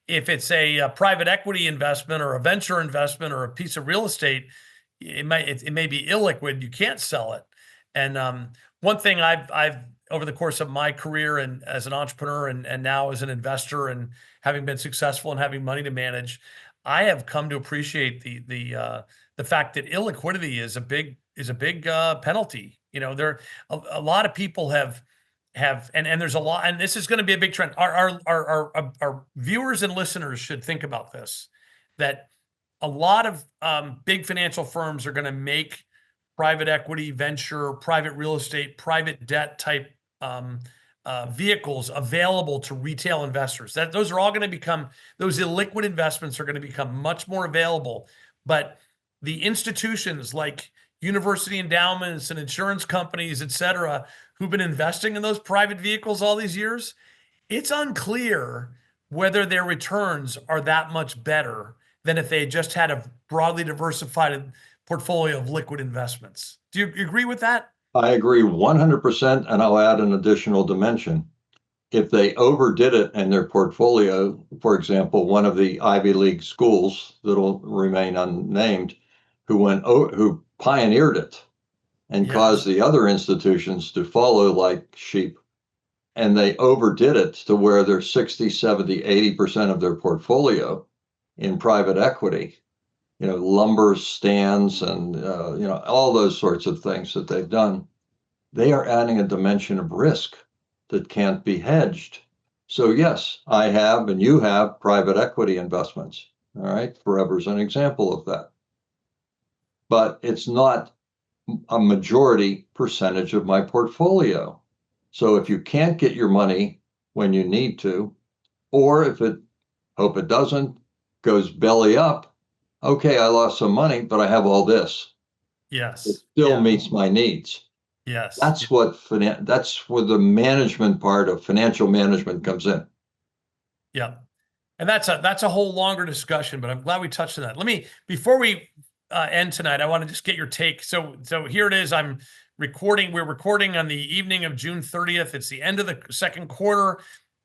If it's a private equity investment or a venture investment or a piece of real estate, it may be illiquid. You can't sell it. And one thing I've over the course of my career and as an entrepreneur and now as an investor and having been successful and having money to manage, I have come to appreciate the fact that illiquidity is a big penalty. You know, there a lot of people have and there's a lot, and this is going to be a big trend. Our viewers and listeners should think about this, that a lot of big financial firms are going to make private equity, venture, private real estate, private debt type vehicles available to retail investors. Those are all going to become, those illiquid investments are going to become much more available. But the institutions like university endowments and insurance companies, et cetera, who've been investing in those private vehicles all these years, it's unclear whether their returns are that much better than if they just had a broadly diversified portfolio of liquid investments. Do you agree with that? I agree 100%, and I'll add an additional dimension. If they overdid it in their portfolio, for example, one of the Ivy League schools that'll remain unnamed, who pioneered it and caused the other institutions to follow like sheep, and they overdid it to where they're 60, 70, 80% of their portfolio in private equity, lumber stands and, all those sorts of things that they've done. They are adding a dimension of risk that can't be hedged. So yes, I have, and you have private equity investments. All right. Forever's an example of that. But it's not a majority percentage of my portfolio. So if you can't get your money when you need to, or if hope it doesn't, goes belly up, okay, I lost some money, but I have all this. Yes. It still meets my needs. Yes. That's that's where the management part of financial management comes in. Yeah. And that's a whole longer discussion, but I'm glad we touched on that. Before we end tonight, I want to just get your take. So here it is. We're recording on the evening of June 30th. It's the end of the second quarter.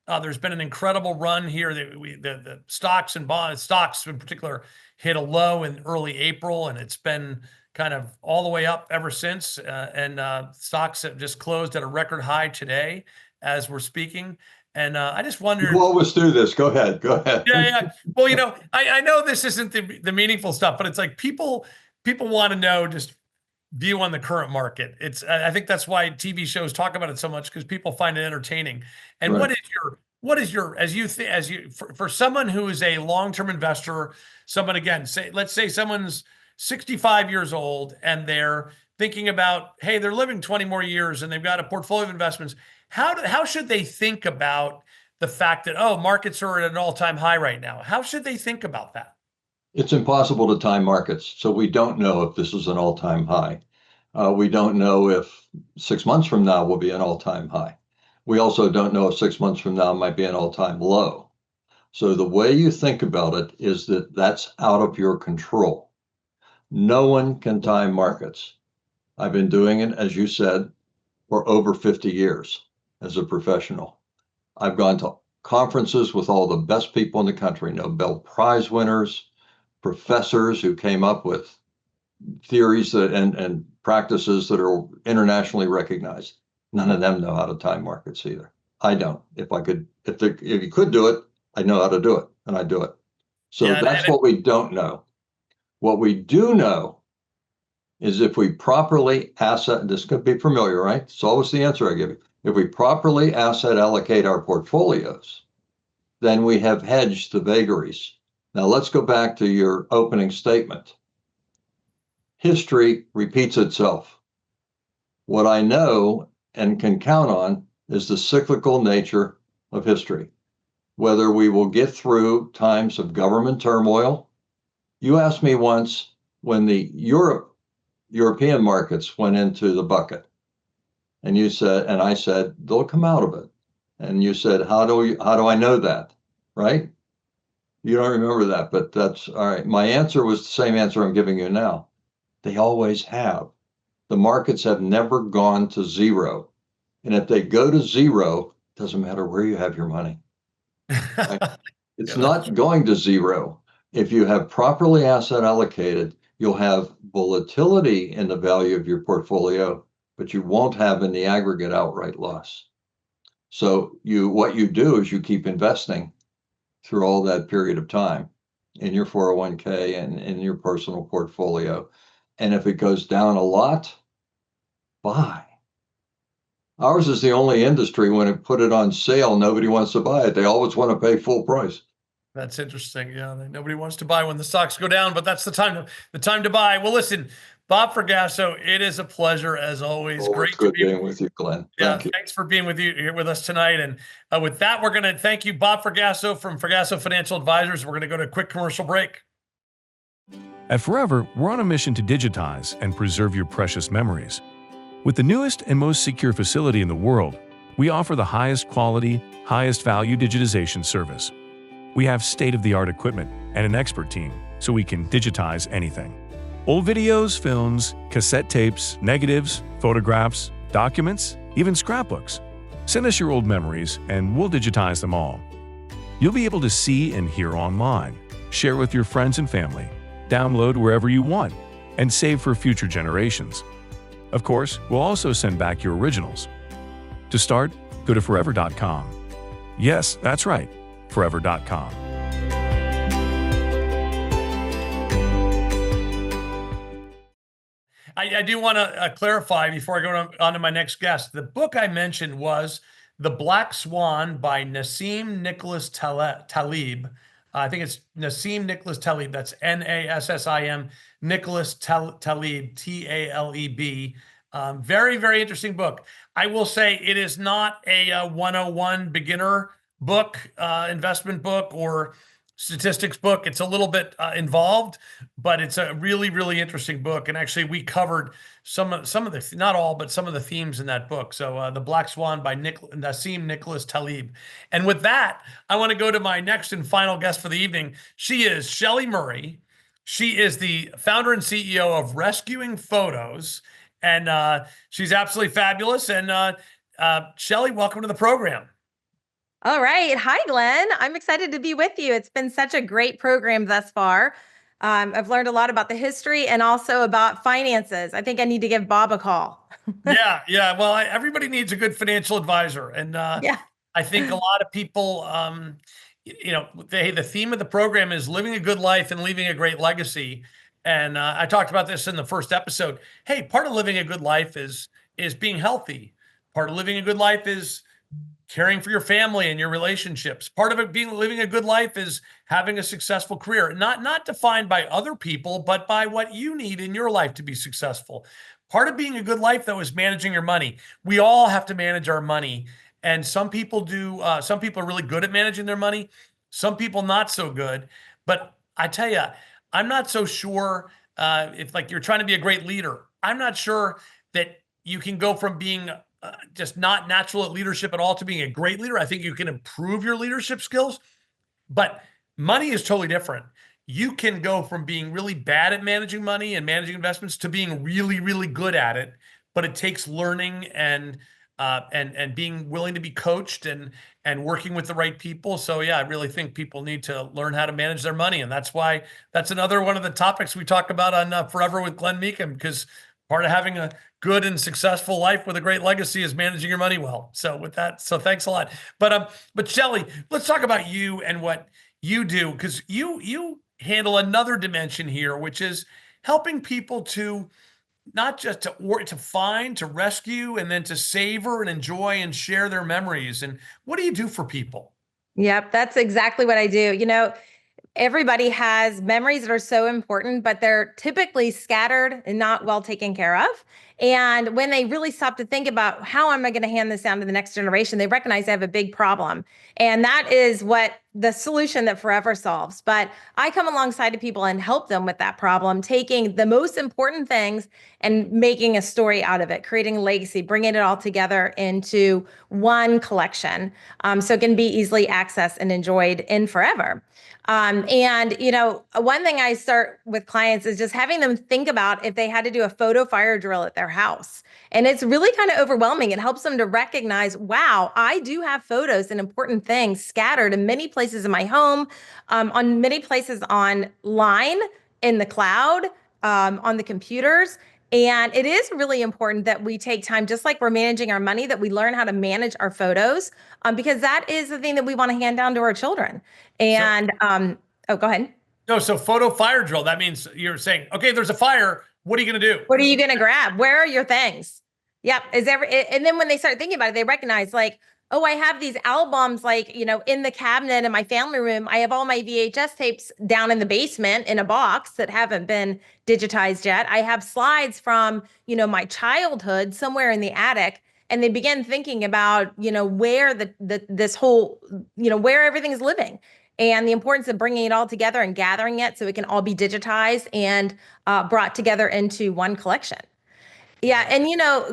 There's been an incredible run here. The stocks and bonds, stocks in particular, hit a low in early April, and it's been kind of all the way up ever since. And stocks have just closed at a record high today as we're speaking. And I just wondered. We'll always do this. Go ahead. Yeah. Well, I know this isn't the meaningful stuff, but it's like people want to know just view on the current market. I think that's why TV shows talk about it so much, because people find it entertaining. And right. for someone who is a long-term investor, someone, again, let's say someone's 65 years old and they're thinking about, hey, they're living 20 more years and they've got a portfolio of investments. How should they think about the fact that, markets are at an all-time high right now? How should they think about that? It's impossible to time markets. So we don't know if this is an all-time high. We don't know if 6 months from now will be an all-time high. We also don't know if 6 months from now might be an all-time low. So the way you think about it is that that's out of your control. No one can time markets. I've been doing it, as you said, for over 50 years as a professional. I've gone to conferences with all the best people in the country, Nobel Prize winners, professors who came up with theories and practices that are internationally recognized. None of them know how to time markets either. I don't. If you could do it, I know how to do it, and I do it. So Yeah, that's what we don't know. What we do know is if we properly asset, this could be familiar, right? It's always the answer I give you. If we properly asset allocate our portfolios, then we have hedged the vagaries. Now let's go back to your opening statement. History repeats itself. What I know and can count on is the cyclical nature of history. Whether we will get through times of government turmoil. You asked me once when the European markets went into the bucket, and you said, and I said, they'll come out of it. And you said, how do I know that? Right? You don't remember that, but that's all right. My answer was the same answer I'm giving you now. They always have. The markets have never gone to zero. And if they go to zero, it doesn't matter where you have your money. Right? It's not going to zero. If you have properly asset allocated, you'll have volatility in the value of your portfolio, but you won't have in the aggregate outright loss. So what you do is you keep investing through all that period of time in your 401k and in your personal portfolio. And if it goes down a lot, buy. Ours is the only industry when it put it on sale, nobody wants to buy it. They always want to pay full price. That's interesting. Yeah, nobody wants to buy when the stocks go down, but that's the time to buy. Well, listen, Bob Fragasso, it is a pleasure as always. Oh, Great it's good to be being with you, Glenn. Yeah, Thank you. thanks for being here with us tonight. And with that, we're going to thank you, Bob Fragasso from Fragasso Financial Advisors. We're going to go to a quick commercial break. At Forever, we're on a mission to digitize and preserve your precious memories. With the newest and most secure facility in the world, we offer the highest quality, highest value digitization service. We have state-of-the-art equipment and an expert team, so we can digitize anything. Old videos, films, cassette tapes, negatives, photographs, documents, even scrapbooks. Send us your old memories and we'll digitize them all. You'll be able to see and hear online, share with your friends and family, download wherever you want, and save for future generations. Of course, we'll also send back your originals. To start, go to forever.com. Yes, that's right, forever.com. I do want to clarify before I go on to my next guest. The book I mentioned was The Black Swan by Nassim Nicholas Taleb. I think it's Nassim Nicholas Taleb. That's Nassim Nicholas Taleb, Taleb. Very, very interesting book. I will say it is not a 101 beginner book, investment book, or statistics book. It's a little bit involved, but it's a really, really interesting book. And actually, we covered some of the, not all, but some of the themes in that book. So The Black Swan by Nassim Nicholas Taleb. And with that, I want to go to my next and final guest for the evening. She is Shelley Murray. She is the founder and CEO of Rescuing Photos. And she's absolutely fabulous. And Shelley, welcome to the program. All right. Hi, Glenn. I'm excited to be with you. It's been such a great program thus far. I've learned a lot about the history and also about finances. I think I need to give Bob a call. Yeah. Well, everybody needs a good financial advisor. And Yeah. I think a lot of people, the theme of the program is living a good life and leaving a great legacy. And I talked about this in the first episode. Hey, part of living a good life is being healthy. Part of living a good life is caring for your family and your relationships. Part of it living a good life is having a successful career, not defined by other people, but by what you need in your life to be successful. Part of being a good life, though, is managing your money. We all have to manage our money. And some people do. Some people are really good at managing their money. Some people not so good. But I tell you, I'm not so sure if you're trying to be a great leader. I'm not sure that you can go from being just not natural at leadership at all to being a great leader. I think you can improve your leadership skills, but money is totally different. You can go from being really bad at managing money and managing investments to being really, really good at it. But it takes learning and being willing to be coached and working with the right people. So yeah, I really think people need to learn how to manage their money, and that's another one of the topics we talk about on Forever with Glen Meakem, because part of having a good and successful life with a great legacy is managing your money well. So with that, so thanks a lot. But Shelley, let's talk about you and what you do, because you handle another dimension here, which is helping people to not just to find, to rescue, and then to savor and enjoy and share their memories. And what do you do for people? Yep, that's exactly what I do. Everybody has memories that are so important, but they're typically scattered and not well taken care of. And when they really stop to think about how am I going to hand this down to the next generation, they recognize they have a big problem. And that is what the solution that Forever solves. But I come alongside of people and help them with that problem, taking the most important things and making a story out of it, creating a legacy, bringing it all together into one collection, so it can be easily accessed and enjoyed in forever. One thing I start with clients is just having them think about if they had to do a photo fire drill at their house. And it's really kind of overwhelming. It helps them to recognize, wow, I do have photos and important things scattered in many places in my home, on many places online, in the cloud, on the computers. And it is really important that we take time, just like we're managing our money, that we learn how to manage our photos, because that is the thing that we want to hand down to our children. And go ahead. No, so photo fire drill, that means you're saying, okay, there's a fire. What are you going to do? What are you going to grab? Where are your things? Yep. And then when they start thinking about it, they recognize like, oh, I have these albums in the cabinet in my family room. I have all my VHS tapes down in the basement in a box that haven't been digitized yet. I have slides from, my childhood somewhere in the attic. And they begin thinking about, where this whole, where everything's living, and the importance of bringing it all together and gathering it so it can all be digitized and brought together into one collection. Yeah. And,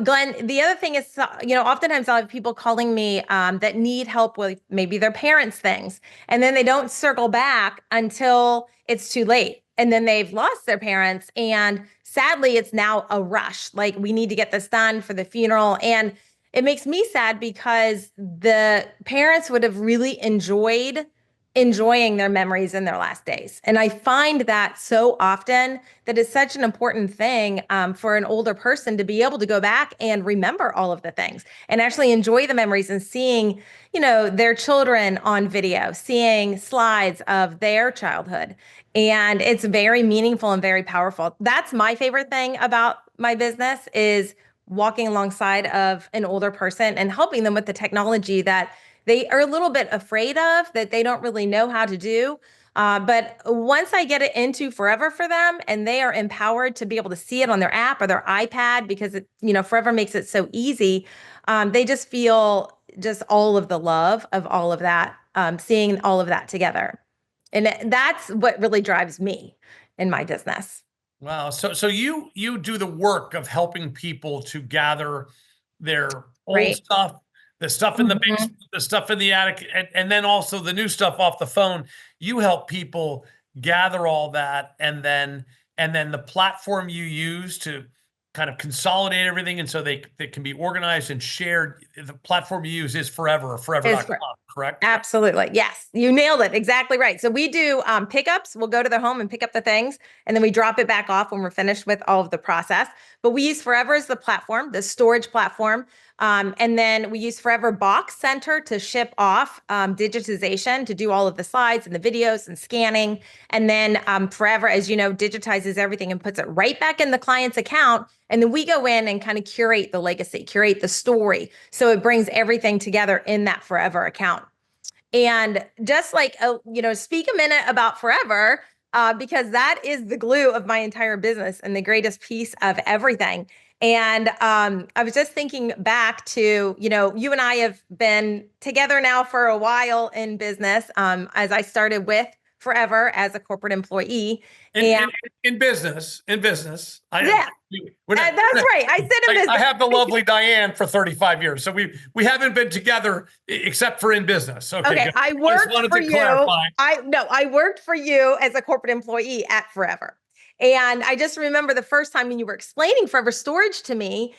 Glenn, the other thing is, oftentimes I'll have people calling me that need help with maybe their parents' things, and then they don't circle back until it's too late. And then they've lost their parents. And sadly, it's now a rush. Like, we need to get this done for the funeral. And it makes me sad because the parents would have really enjoying their memories in their last days. And I find that so often that it's such an important thing for an older person to be able to go back and remember all of the things and actually enjoy the memories and seeing, their children on video, seeing slides of their childhood. And it's very meaningful and very powerful. That's my favorite thing about my business, is walking alongside of an older person and helping them with the technology that they are a little bit afraid of, that they don't really know how to do. But once I get it into Forever for them, and they are empowered to be able to see it on their app or their iPad, because Forever makes it so easy, they just feel just all of the love of all of that, seeing all of that together. And that's what really drives me in my business. Wow. So you do the work of helping people to gather their old stuff, the stuff in the basement, the stuff in the attic, and then also the new stuff off the phone. You help people gather all that, and then the platform you use to kind of consolidate everything, and so they can be organized and shared. The platform you use is forever.com, correct? Absolutely. Yes. You nailed it. Exactly right. So we do pickups. We'll go to their home and pick up the things, and then we drop it back off when we're finished with all of the process. But we use Forever as the platform, the storage platform. And then we use Forever Box Center to ship off digitization, to do all of the slides and the videos and scanning. And then Forever, as you know, digitizes everything and puts it right back in the client's account. And then we go in and kind of curate the legacy, curate the story. So it brings everything together in that Forever account. And just like, speak a minute about Forever, because that is the glue of my entire business and the greatest piece of everything. And I was just thinking back to, you and I have been together now for a while in business, as I started with Forever as a corporate employee. In business. That's right. I said in business. I have the lovely Diane for 35 years. So we haven't been together except for in business. Okay. I worked for you. I worked for you as a corporate employee at Forever. And I just remember the first time when you were explaining Forever Storage to me,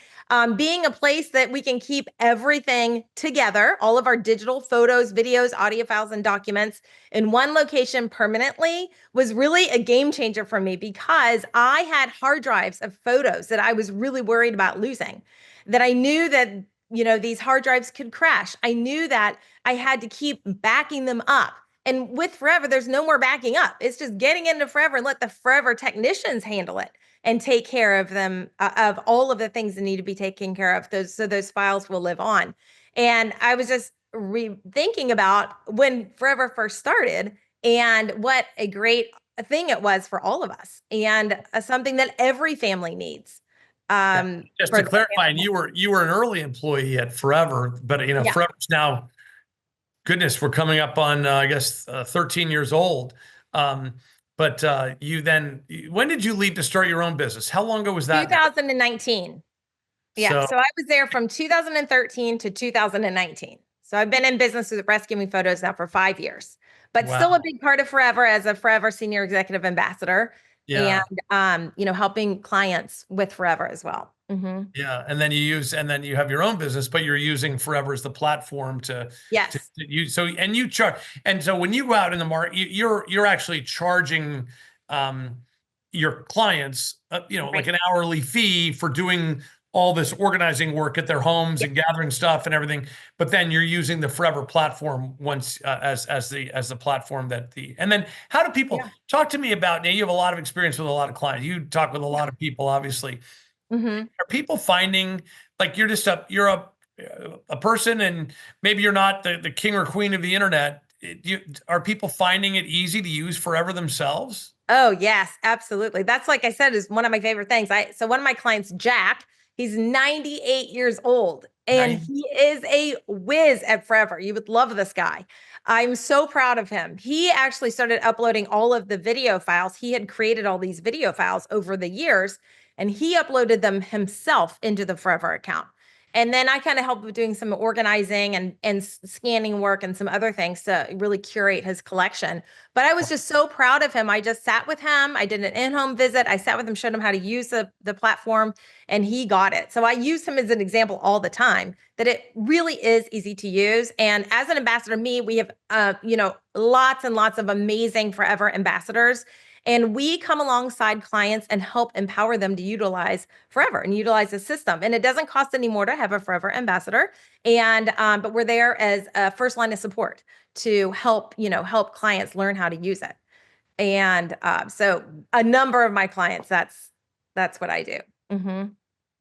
being a place that we can keep everything together, all of our digital photos, videos, audio files, and documents in one location permanently was really a game changer for me because I had hard drives of photos that I was really worried about losing, that I knew that, these hard drives could crash. I knew that I had to keep backing them up. And with Forever, there's no more backing up. It's just getting into Forever and let the Forever technicians handle it and take care of them, of all of the things that need to be taken care of. So those files will live on. And I was just thinking about when Forever first started and what a great thing it was for all of us, and something that every family needs. Just to clarify, and you were an early employee at Forever, but Forever's now, goodness, we're coming up on, I guess, 13 years old. But when did you leave to start your own business? How long ago was that? 2019. Yeah. So I was there from 2013 to 2019. So I've been in business with Rescue Me Photos now for 5 years, but still a big part of Forever as a Forever Senior Executive Ambassador. Yeah. And, helping clients with Forever as well. Mm-hmm. Yeah. And then you have your own business, but you're using Forever as the platform to use. So, and you charge. And so when you go out in the market, you're actually charging, your clients, like an hourly fee for doing all this organizing work at their homes and gathering stuff and everything. But then you're using the Forever platform once as the platform and then how do people talk to me about, now you have a lot of experience with a lot of clients. You talk with a lot of people, obviously. Mm-hmm. Are people finding like you're a person and maybe you're not the king or queen of the internet? Are people finding it easy to use Forever themselves? Oh, yes, absolutely. That's, like I said, is one of my favorite things. So one of my clients, Jack, he's 98 years old and he is a whiz at Forever. You would love this guy. I'm so proud of him. He actually started uploading all of the video files. He had created all these video files over the years and he uploaded them himself into the Forever account. And then I kind of helped with doing some organizing and scanning work and some other things to really curate his collection. But I was just so proud of him. I just sat with him. I did an in-home visit. I sat with him, showed him how to use the platform, and he got it. So I use him as an example all the time that it really is easy to use. And as an ambassador, we have, lots and lots of amazing Forever ambassadors. And we come alongside clients and help empower them to utilize Forever and utilize the system. And it doesn't cost any more to have a Forever ambassador. And but we're there as a first line of support to help clients learn how to use it. And so a number of my clients, that's what I do. Mm-hmm.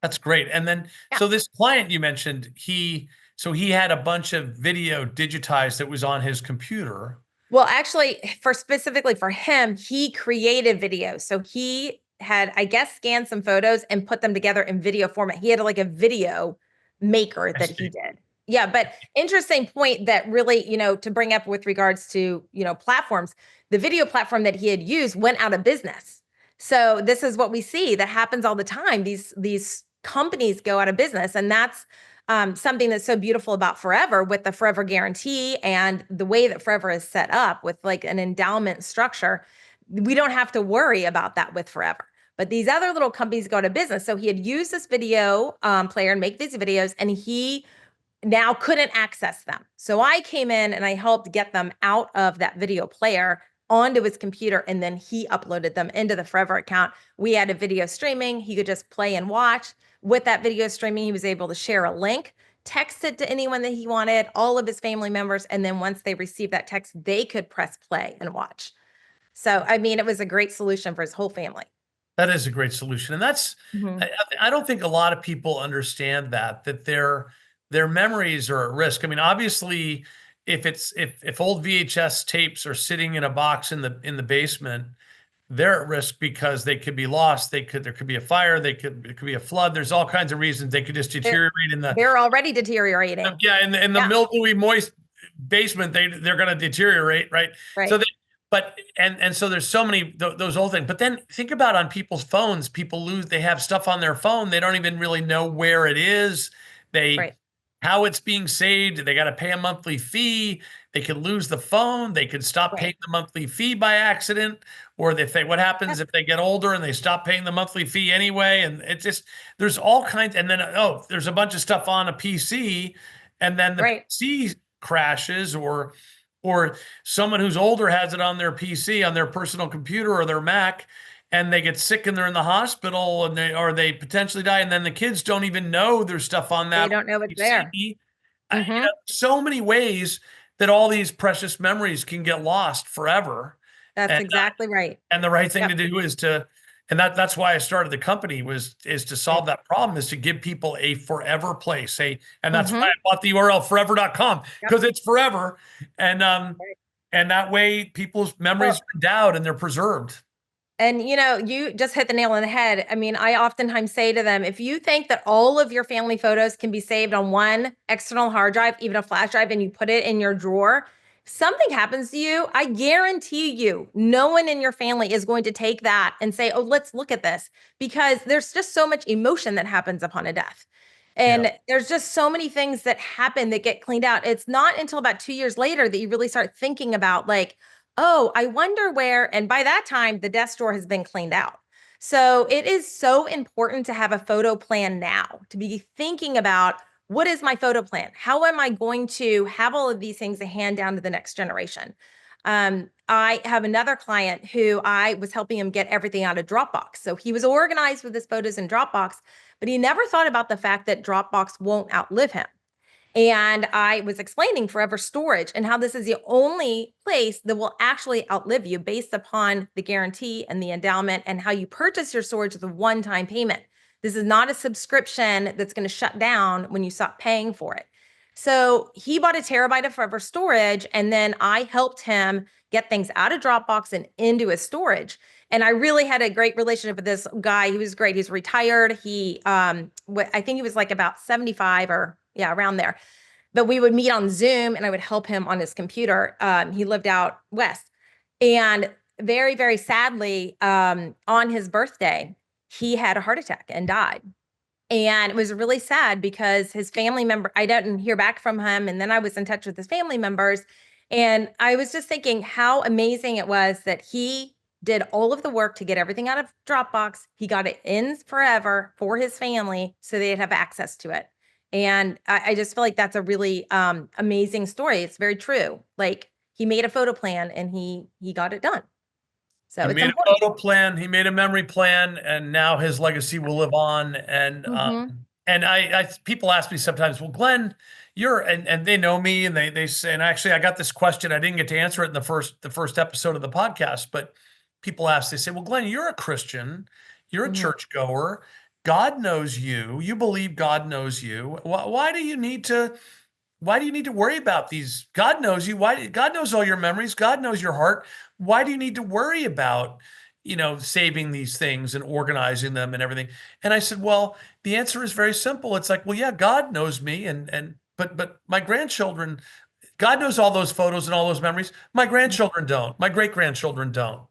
That's great. And then, so this client you mentioned, he had a bunch of video digitized that was on his computer. Well, actually, specifically for him, he created videos. So he had, I guess, scanned some photos and put them together in video format. He had like a video maker that he did. Yeah, but interesting point that really, to bring up with regards to, platforms, the video platform that he had used went out of business. So this is what we see that happens all the time. These companies go out of business, and that's something that's so beautiful about Forever with the Forever guarantee and the way that Forever is set up with like an endowment structure. We don't have to worry about that with Forever. But these other little companies go out of business. So he had used this video player and make these videos, and he now couldn't access them. So I came in and I helped get them out of that video player onto his computer, and then he uploaded them into the Forever account. We had a video streaming. He could just play and watch. With that video streaming, he was able to share a link, text it to anyone that he wanted, all of his family members. And then once they received that text, they could press play and watch. So, it was a great solution for his whole family. That is a great solution. And that's, I don't think a lot of people understand that their memories are at risk. Obviously, if old VHS tapes are sitting in a box in the basement, they're at risk because they could be lost. There could be a fire. It could be a flood. There's all kinds of reasons they could just deteriorate they're already deteriorating. In the mildewy, moist basement, they're going to deteriorate. Right. So so there's so many those old things, but then think about on people's phones, they have stuff on their phone. They don't even really know where it is. How it's being saved. They got to pay a monthly fee. they could lose the phone, they could stop Right. paying the monthly fee by accident, or what happens Yes. if they get older and they stop paying the monthly fee anyway? And it's just, there's all kinds, and then, oh, there's a bunch of stuff on a PC, and then the Right. PC crashes, or someone who's older has it on their PC, on their personal computer or their Mac, and they get sick and they're in the hospital, and they potentially die, and then the kids don't even know there's stuff on They that don't know it's there. PC. Mm-hmm. So many ways that all these precious memories can get lost forever. That's And exactly right. and the right thing Yep. to do is to, and that's why I started the company, is to solve that problem, is to give people a forever place. And that's why I bought the URL forever.com, because it's forever. And Right. and that way people's memories Well, are endowed and they're preserved. and you just hit the nail on the head. I mean, I oftentimes say to them, if you think that all of your family photos can be saved on one external hard drive, even a flash drive, and you put it in your drawer, something happens to you, I guarantee you, no one in your family is going to take that and say, oh, let's look at this, because there's just so much emotion that happens upon a death. And there's just so many things that happen that get cleaned out. It's not until about 2 years later that you really start thinking about, like, oh, I wonder where. And by that time, the desk drawer has been cleaned out. So it is so important to have a photo plan now, to be thinking about, what is my photo plan? How am I going to have all of these things to hand down to the next generation? I have another client who I was helping him get everything out of Dropbox. So he was organized with his photos in Dropbox, but he never thought about the fact that Dropbox won't outlive him. And I was explaining Forever Storage and how this is the only place that will actually outlive you based upon the guarantee and the endowment, and how you purchase your storage with a one-time payment. This is not a subscription that's going to shut down when you stop paying for it. So he bought a terabyte of Forever Storage, and then I helped him get things out of Dropbox and into his storage. And I really had a great relationship with this guy. He was great. He's retired. I think he was like about 75, or yeah, around there. But we would meet on Zoom and I would help him on his computer. He lived out west. And very, very sadly, on his birthday, he had a heart attack and died. And it was really sad because his family member, I didn't hear back from him. And then I was in touch with his family members. And I was just thinking how amazing it was that he did all of the work to get everything out of Dropbox. He got it in forever for his family so they'd have access to it. And I just feel like that's a really amazing story. It's very true. Like, he made a photo plan and he got it done. So He it's made important. a photo plan, he made a memory plan, and now his legacy will live on. And I people ask me sometimes, well, Glenn, and they know me, and they say, and actually I got this question, I didn't get to answer it in the first episode of the podcast, but people ask, they say, well, Glenn, you're a Christian, you're a churchgoer, God knows you, you believe God knows you. Why do you need to worry about these? God knows you. Why? God knows all your memories. God knows your heart. Why do you need to worry about, saving these things and organizing them and everything? And I said, well, the answer is very simple. It's like, well, yeah, God knows me, but my grandchildren, God knows all those photos and all those memories. My grandchildren don't. My great-grandchildren don't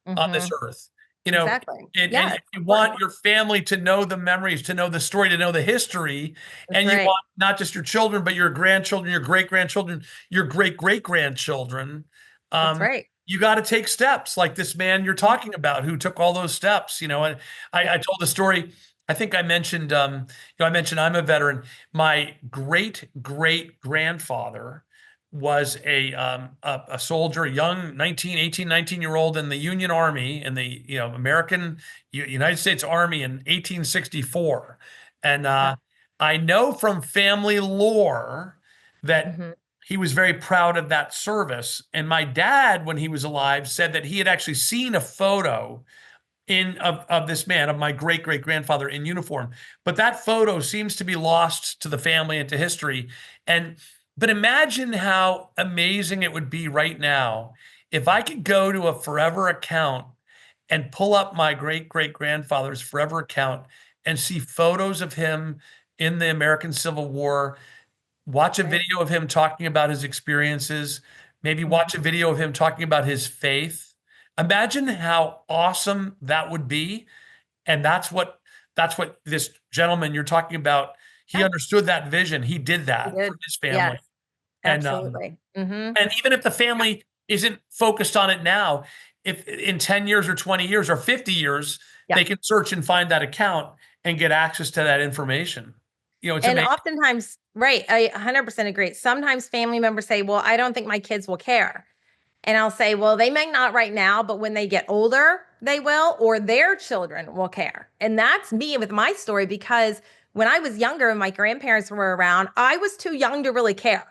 on this earth. Exactly. And Yeah, if it's you important. want your family to know the memories, to know the story, to know the history, That's and you right. want not just your children, but your grandchildren, your great-grandchildren, your great-great-grandchildren, That's right. you got to take steps like this man you're talking about who took all those steps. And I told the story. I think I mentioned, I mentioned I'm a veteran. My great-great-grandfather was a soldier, a young 19-year-old in the Union Army, in the American United States Army in 1864. And I know from family lore that hmm he was very proud of that service. And my dad, when he was alive, said that he had actually seen a photo of this man, of my great-great-grandfather in uniform. But that photo seems to be lost to the family and to history. But imagine how amazing it would be right now if I could go to a Forever account and pull up my great-great-grandfather's Forever account and see photos of him in the American Civil War, watch a Right. video of him talking about his experiences, maybe watch a video of him talking about his faith. Imagine how awesome that would be. And that's what this gentleman you're talking about, he Yeah, understood that vision. He did he that did. for his family. Yes, And absolutely. Mm-hmm. And even if the family isn't focused on it now, if in 10 years or 20 years or 50 years, Yeah. they can search and find that account and get access to that information. It's And amazing. oftentimes, right, I 100% agree. Sometimes family members say, well, I don't think my kids will care. And I'll say, well, they may not right now, but when they get older, they will, or their children will care. And that's me with my story, because when I was younger and my grandparents were around, I was too young to really care.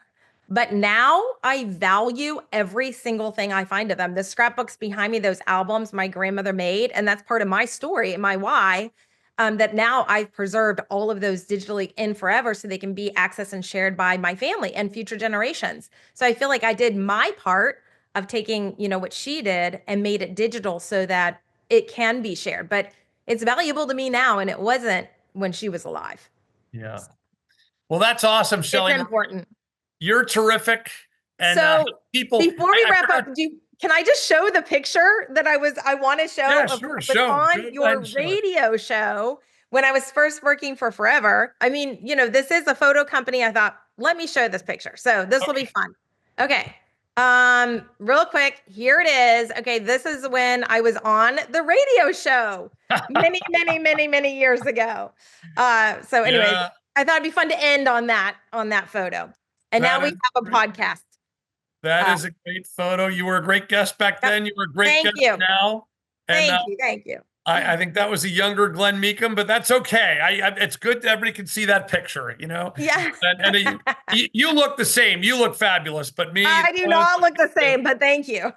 But now I value every single thing I find of them. The scrapbooks behind me, those albums my grandmother made, and that's part of my story and my why. That now I've preserved all of those digitally in forever so they can be accessed and shared by my family and future generations. So I feel like I did my part of taking, what she did and made it digital so that it can be shared. But it's valuable to me now, and it wasn't when she was alive. Yeah. Well, that's awesome, Shelley. It's important. You're terrific. And So people, before we wrap forgot- up, can I just show the picture that I want to show? Yeah, of sure, was show. Go on ahead your and show it. radio show when I was first working for Forever. I mean, this is a photo company. I thought, let me show this picture. So this will be fun. Okay. Real quick, here it is. Okay, this is when I was on the radio show many, many, many, many years ago. So anyways, Yeah. I thought it'd be fun to end on that photo. And now That we is have a great. podcast. That is a great photo. You were a great guest back then. You were a great Thank guest you. now. And Thank you. I think that was a younger Glen Meakem, but that's okay. It's good that everybody can see that picture, Yeah. And you look the same. You look fabulous, but me. I do not look the same, but thank you.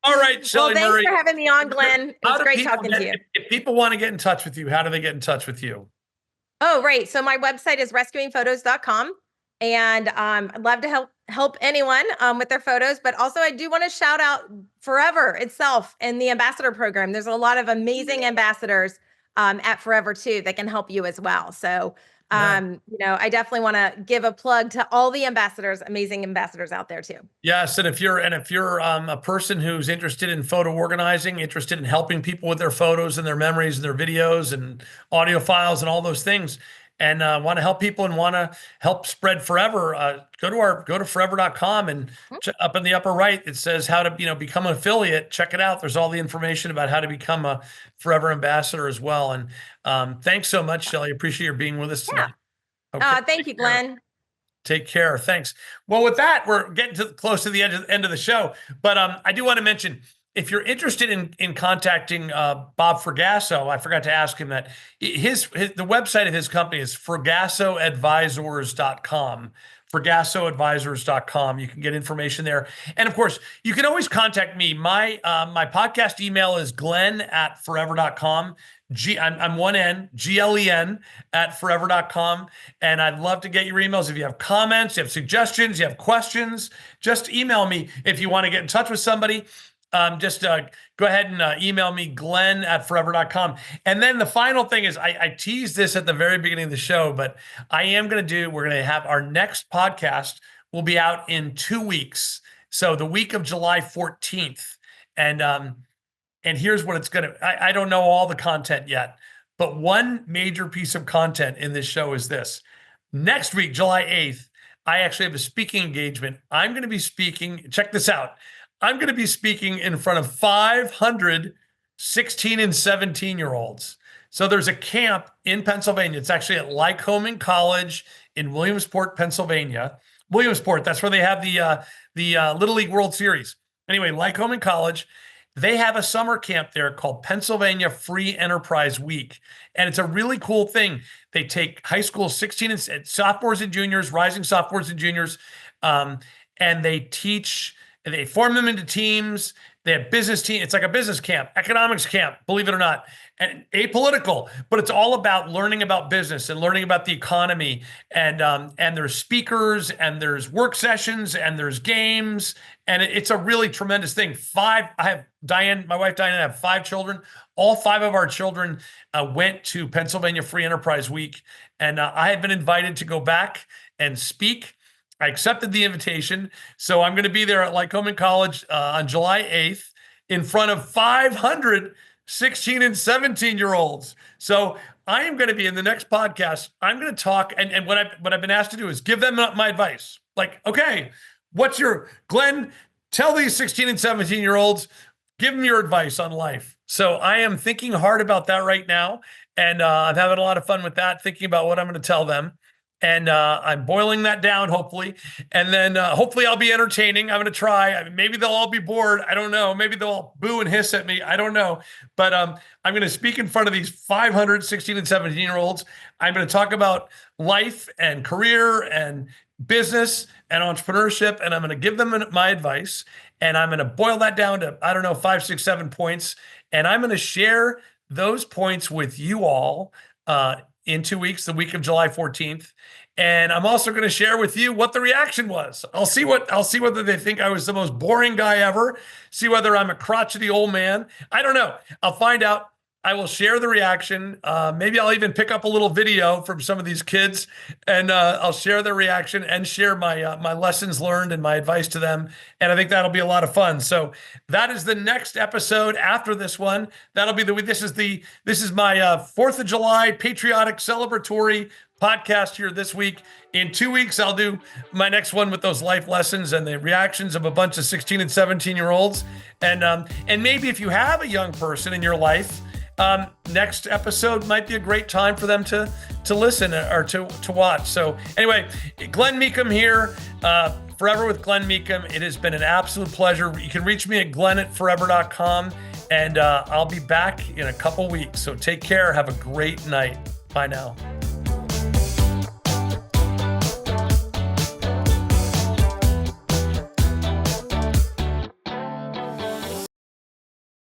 All right, Shelley Well, Murray. thanks for having me on, Glenn. It How was do great people talking to you. If people want to get in touch with you, how do they get in touch with you? Oh, right. So my website is rescuingphotos.com. And I'd love to help anyone with their photos. But also, I do want to shout out Forever itself and the ambassador program. There's a lot of amazing ambassadors at Forever too that can help you as well. So, I definitely want to give a plug to all the ambassadors, amazing ambassadors out there too. Yes, and if you're a person who's interested in photo organizing, interested in helping people with their photos and their memories and their videos and audio files and all those things, and want to help people and want to help spread Forever, go to forever.com, and up in the upper right it says how to become an affiliate. Check it out. There's all the information about how to become a Forever ambassador as well. And thanks so much, Shelley. Appreciate your being with us tonight. Okay. Thank you, Glenn. Take care. Thanks. Well, with that, we're getting close to the end of the show. But I do want to mention, if you're interested in contacting Bob Fragasso, I forgot to ask him that the website of his company is fragassoadvisors.com. fragassoadvisors.com. You can get information there. And of course, you can always contact me. My podcast email is glenn@forever.com. I'm one N, GLEN @forever.com. And I'd love to get your emails. If you have comments, you have suggestions, you have questions, just email me. If you want to get in touch with somebody, just go ahead and email me, glenn@forever.com. And then the final thing is, I teased this at the very beginning of the show, but we're going to have our next podcast will be out in 2 weeks. So the week of July 14th. And here's what it's going to, I don't know all the content yet, but one major piece of content in this show is this. Next week, July 8th, I actually have a speaking engagement. I'm going to be speaking, check this out. I'm going to be speaking in front of 500 16 and 17-year-olds. So there's a camp in Pennsylvania. It's actually at Lycoming College in Williamsport, Pennsylvania. Williamsport, that's where they have the Little League World Series. Anyway, Lycoming College. They have a summer camp there called Pennsylvania Free Enterprise Week. And it's a really cool thing. They take high school 16 and sophomores and juniors, rising sophomores and juniors, and they form them into teams. They have business team. It's like a business camp, economics camp, believe it or not, and apolitical, but it's all about learning about business and learning about the economy. And there's speakers and there's work sessions and there's games. And it's a really tremendous thing. My wife Diane, I have 5 children. All 5 of our children went to Pennsylvania Free Enterprise Week. And I have been invited to go back and speak. I accepted the invitation. So I'm going to be there at Lycoming College on July 8th in front of 500 16 and 17-year-olds. So I am going to be in the next podcast. I'm going to talk, and what I've been asked to do is give them my advice. Like, okay, Glenn, tell these 16 and 17-year-olds, give them your advice on life. So I am thinking hard about that right now. And I'm having a lot of fun with that, thinking about what I'm going to tell them. And I'm boiling that down, hopefully. And then hopefully I'll be entertaining. I'm going to try. I mean, maybe they'll all be bored. I don't know. Maybe they'll all boo and hiss at me. I don't know. But I'm going to speak in front of these 500 16 and 17-year-olds. I'm going to talk about life and career and business and entrepreneurship. And I'm going to give them my advice. And I'm going to boil that down to, I don't know, 5, 6, 7 points. And I'm going to share those points with you all in 2 weeks, the week of July 14th. And I'm also going to share with you what the reaction was. I'll see whether they think I was the most boring guy ever, see whether I'm a crotchety old man. I don't know. I'll find out. I will share the reaction. Maybe I'll even pick up a little video from some of these kids, and I'll share their reaction and share my lessons learned and my advice to them. And I think that'll be a lot of fun. So that is the next episode after this one. That'll be this is my 4th of July patriotic celebratory podcast here this week. In 2 weeks, I'll do my next one with those life lessons and the reactions of a bunch of 16 and 17-year-olds. And maybe if you have a young person in your life, next episode might be a great time for them to listen or to watch. So anyway, Glen Meakem here, Forever with Glen Meakem. It has been an absolute pleasure. You can reach me at glenn@forever.com, and I'll be back in a couple weeks. So take care. Have a great night. Bye now.